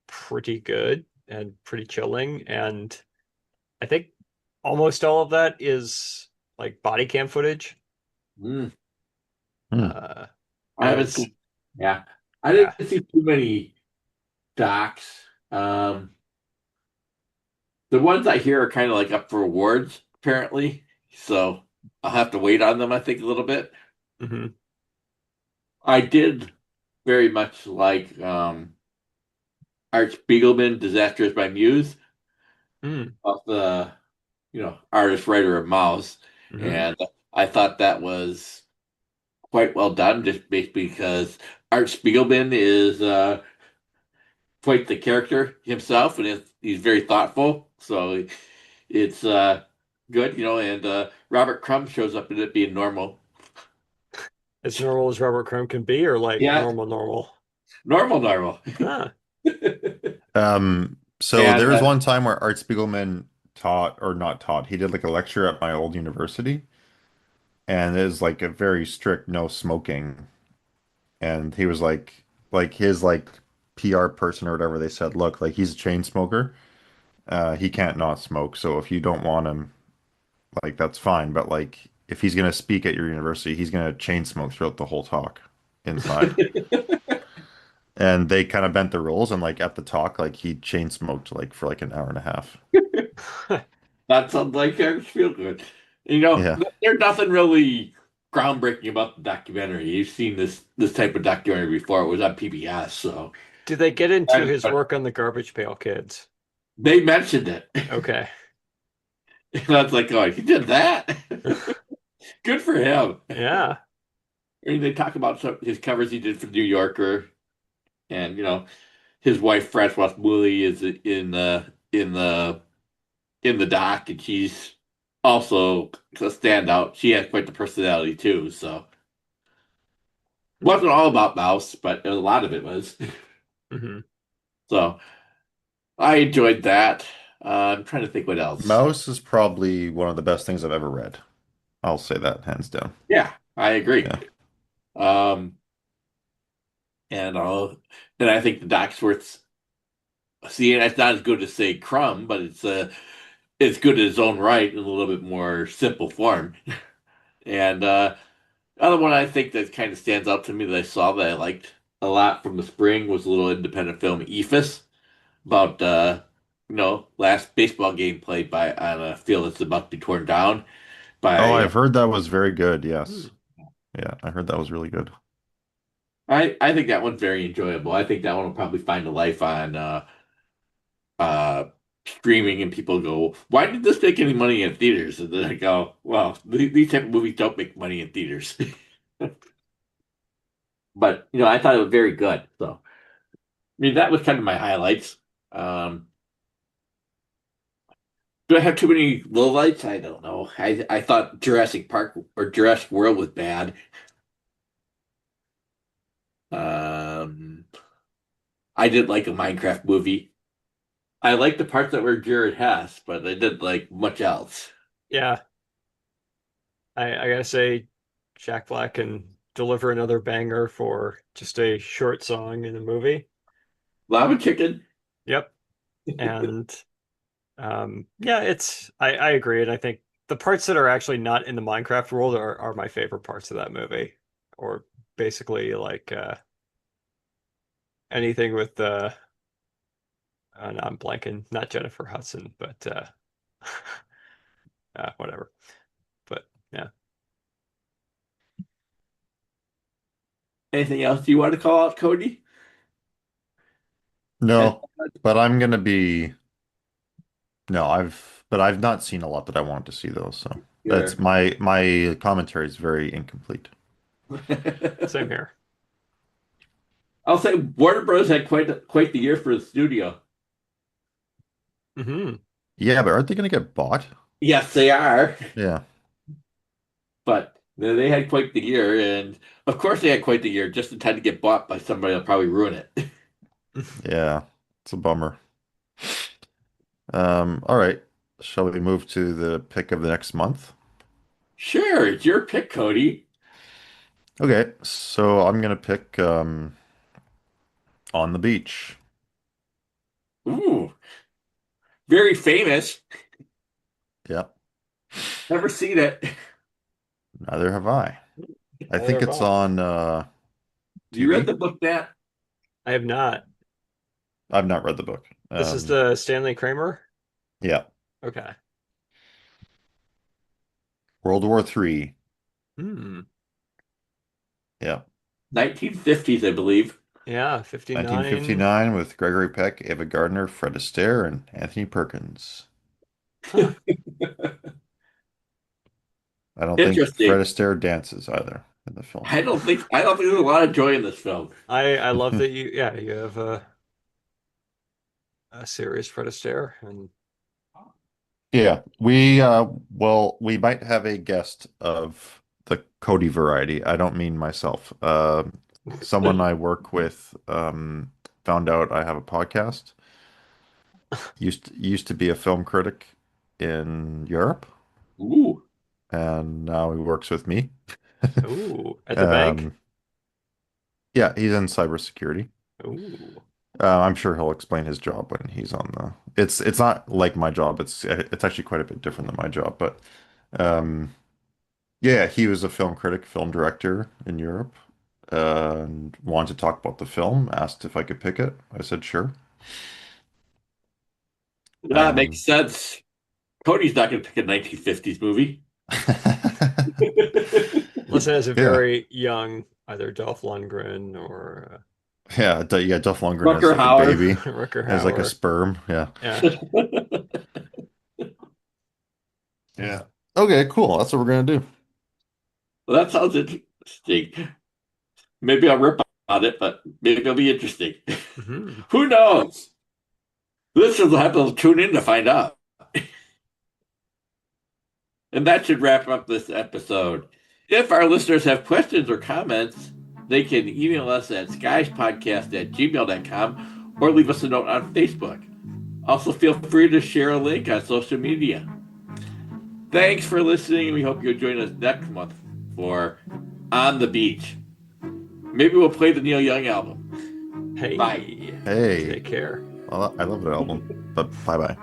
[SPEAKER 4] pretty good and pretty chilling. And I think almost all of that is like body cam footage.
[SPEAKER 3] Mm,
[SPEAKER 5] Hmm.
[SPEAKER 4] Uh,
[SPEAKER 3] I
[SPEAKER 4] and
[SPEAKER 3] haven't
[SPEAKER 4] it's
[SPEAKER 3] seen. Yeah, I
[SPEAKER 4] yeah.
[SPEAKER 3] didn't see too many docs. The ones I hear are kind of like up for awards, apparently. So I'll have to wait on them, I think, a little bit.
[SPEAKER 4] Hmm.
[SPEAKER 3] I did very much like Art Spiegelman, Disaster is My Muse,
[SPEAKER 4] Mm.
[SPEAKER 3] of the artist writer of Mouse,
[SPEAKER 4] Hmm.
[SPEAKER 3] and I thought that was quite well done, just basically because Art Spiegelman is quite the character himself, and he's very thoughtful. So it's good, and Robert Crumb shows up in it being normal.
[SPEAKER 4] As normal as Robert Crumb can be, or like
[SPEAKER 3] Yeah,
[SPEAKER 4] normal, normal.
[SPEAKER 3] normal.
[SPEAKER 4] Ah.
[SPEAKER 5] So
[SPEAKER 3] And
[SPEAKER 5] there was one time where Art Spiegelman taught, or not taught, he did like a lecture at my old university, and it was like a very strict no smoking. And he was like his like PR person or whatever, they said, look, like he's a chain smoker. He can't not smoke. So if you don't want him, like that's fine. But like if he's gonna speak at your university, he's gonna chain smoke throughout the whole talk inside. And they kind of bent the rules, and like at the talk, like he chain smoked like for like an hour and a half.
[SPEAKER 3] that sounds like Art Spielberg.
[SPEAKER 5] Yeah.
[SPEAKER 3] There's nothing really groundbreaking about the documentary. You've seen this type of documentary before. It was on PBS, so
[SPEAKER 4] Do they get into his
[SPEAKER 3] but
[SPEAKER 4] work on the Garbage Pail Kids?
[SPEAKER 3] they mentioned it.
[SPEAKER 4] Okay.
[SPEAKER 3] And I was like, oh, he did that. Good for him.
[SPEAKER 4] Yeah.
[SPEAKER 3] And they talk about his covers he did for New Yorker, and his wife Francoise Mouly is in the doc, and she's also a standout. She had quite the personality too. So wasn't all about Mouse, but a lot of it was.
[SPEAKER 4] Hmm.
[SPEAKER 3] So I enjoyed that. I'm trying to think what else.
[SPEAKER 5] Mouse is probably one of the best things I've ever read. I'll say that hands down.
[SPEAKER 3] Yeah, I agree.
[SPEAKER 5] Yeah.
[SPEAKER 3] Um, and and I think the Docsworth's see, it's not as good as say Crumb, but it's good in its own right in a little bit more simple form. And other one I think that kind of stands out to me that I saw that I liked a lot from the spring was a little independent film, Ephus, about last baseball game played by on a field that's about to be torn down
[SPEAKER 5] Oh,
[SPEAKER 3] by
[SPEAKER 5] I've heard that was very good.
[SPEAKER 4] Hmm.
[SPEAKER 5] Yes. Yeah, I heard that was really good.
[SPEAKER 3] I think that one's very enjoyable. I think that one will probably find a life on uh streaming, and people go, why did this make any money in theaters? And then I go, well, these type of movies don't make money in theaters. But I thought it was very good. So I mean that was kind of my highlights. Um do I have too many lowlights? I don't know. I thought Jurassic Park or Jurassic World was bad. Um I did like a Minecraft movie. I liked the parts that were Jared Hess, but I didn't like much else.
[SPEAKER 4] Yeah, I gotta say, Jack Black can deliver another banger for just a short song in a movie.
[SPEAKER 3] Lava Chicken.
[SPEAKER 4] Yep. And yeah, I agree. And I think the parts that are actually not in the Minecraft world are my favorite parts of that movie. Or basically like anything with no, I'm blanking, not Jennifer Hudson, but whatever. But yeah.
[SPEAKER 3] Anything else you want to call out, Cody? And
[SPEAKER 5] No, but I'm gonna be no, I've not seen a lot that I want to see though, so
[SPEAKER 3] your
[SPEAKER 5] that's my commentary is very incomplete.
[SPEAKER 4] Same here.
[SPEAKER 3] I'll say Warner Bros. Had quite the year for the studio.
[SPEAKER 4] Hmm.
[SPEAKER 5] Yeah, but aren't they gonna get bought?
[SPEAKER 3] Yes, they are,
[SPEAKER 5] Yeah.
[SPEAKER 3] but they had quite the year, and of course they had quite the year, just in time to get bought by somebody that'll probably ruin it.
[SPEAKER 5] Yeah. It's a bummer. All right. Shall we move to the pick of the next month?
[SPEAKER 3] Sure, it's your pick, Cody.
[SPEAKER 5] Okay, so I'm gonna pick On the Beach.
[SPEAKER 3] Ooh, very famous.
[SPEAKER 5] Yeah,
[SPEAKER 3] Never seen it.
[SPEAKER 5] neither have I. I
[SPEAKER 4] Neither
[SPEAKER 5] think
[SPEAKER 4] have
[SPEAKER 5] it's
[SPEAKER 4] I.
[SPEAKER 5] on
[SPEAKER 3] You read
[SPEAKER 5] TV.
[SPEAKER 3] the book, Nat?
[SPEAKER 4] I have not.
[SPEAKER 5] I've not read the book.
[SPEAKER 4] This is the Stanley Kramer?
[SPEAKER 5] Yeah,
[SPEAKER 4] Okay.
[SPEAKER 5] World War III.
[SPEAKER 4] Hmm.
[SPEAKER 5] Yeah,
[SPEAKER 3] 1950s, I believe.
[SPEAKER 4] Yeah, 59.
[SPEAKER 5] 1959 with Gregory Peck, Ava Gardner, Fred Astaire, and Anthony Perkins.
[SPEAKER 4] Huh.
[SPEAKER 5] I don't think Fred
[SPEAKER 3] Interesting.
[SPEAKER 5] Astaire dances either in the film.
[SPEAKER 3] I don't think there's a lot of joy in this film.
[SPEAKER 4] I love that you have a serious Fred Astaire and
[SPEAKER 5] Yeah, we might have a guest of the Cody variety. I don't mean myself. Someone I work with found out I have a podcast. Used to be a film critic in Europe,
[SPEAKER 3] Ooh.
[SPEAKER 5] and now he works with me.
[SPEAKER 4] ooh, at the bank.
[SPEAKER 5] Um, yeah, he's in cybersecurity.
[SPEAKER 4] Ooh.
[SPEAKER 5] I'm sure he'll explain his job when he's on the. It's not like my job. It's actually quite a bit different than my job, but. Um, Yeah, he was a film critic, film director in Europe, and wanted to talk about the film, asked if I could pick it. I said sure.
[SPEAKER 3] That
[SPEAKER 5] And
[SPEAKER 3] makes sense. Cody's not going to pick a 1950s movie.
[SPEAKER 4] Listen as a
[SPEAKER 5] yeah,
[SPEAKER 4] very young either Dolph Lundgren or
[SPEAKER 5] yeah, Duff Lundgren as
[SPEAKER 3] Rucker
[SPEAKER 5] like a
[SPEAKER 3] Hauer.
[SPEAKER 5] baby,
[SPEAKER 4] Rutger
[SPEAKER 5] as like a
[SPEAKER 4] Hauer.
[SPEAKER 5] sperm. Yeah.
[SPEAKER 4] Yeah.
[SPEAKER 5] Yeah. Okay, cool. That's what we're gonna do.
[SPEAKER 3] Well, that sounds interesting. Maybe I'll rip on it, but maybe it'll be interesting.
[SPEAKER 4] Hmm.
[SPEAKER 3] Who knows? Listeners will have to tune in to find out. And that should wrap up this episode. If our listeners have questions or comments, they can email us at skyespodcast@gmail.com or leave us a note on Facebook. Also, feel free to share a link on social media. Thanks for listening, and we hope you'll join us next month for On the Beach. Maybe we'll play the Neil Young album.
[SPEAKER 4] Hey.
[SPEAKER 3] Bye.
[SPEAKER 5] Hey.
[SPEAKER 4] Take care.
[SPEAKER 5] Well, I love that album, but bye-bye.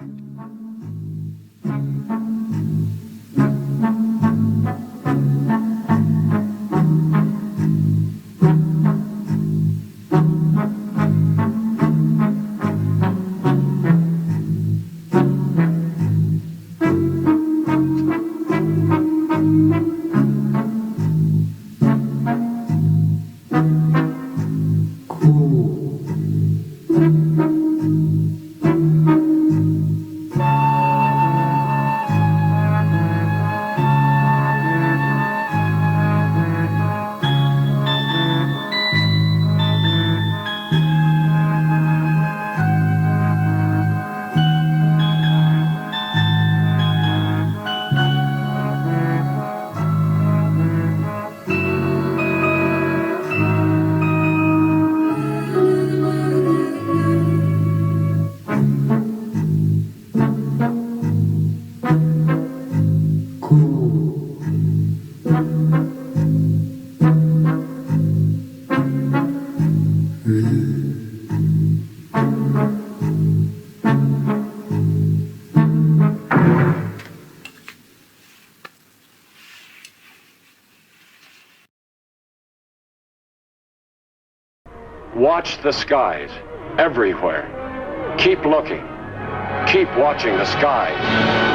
[SPEAKER 6] Watch the skies everywhere. Keep looking. Keep watching the skies.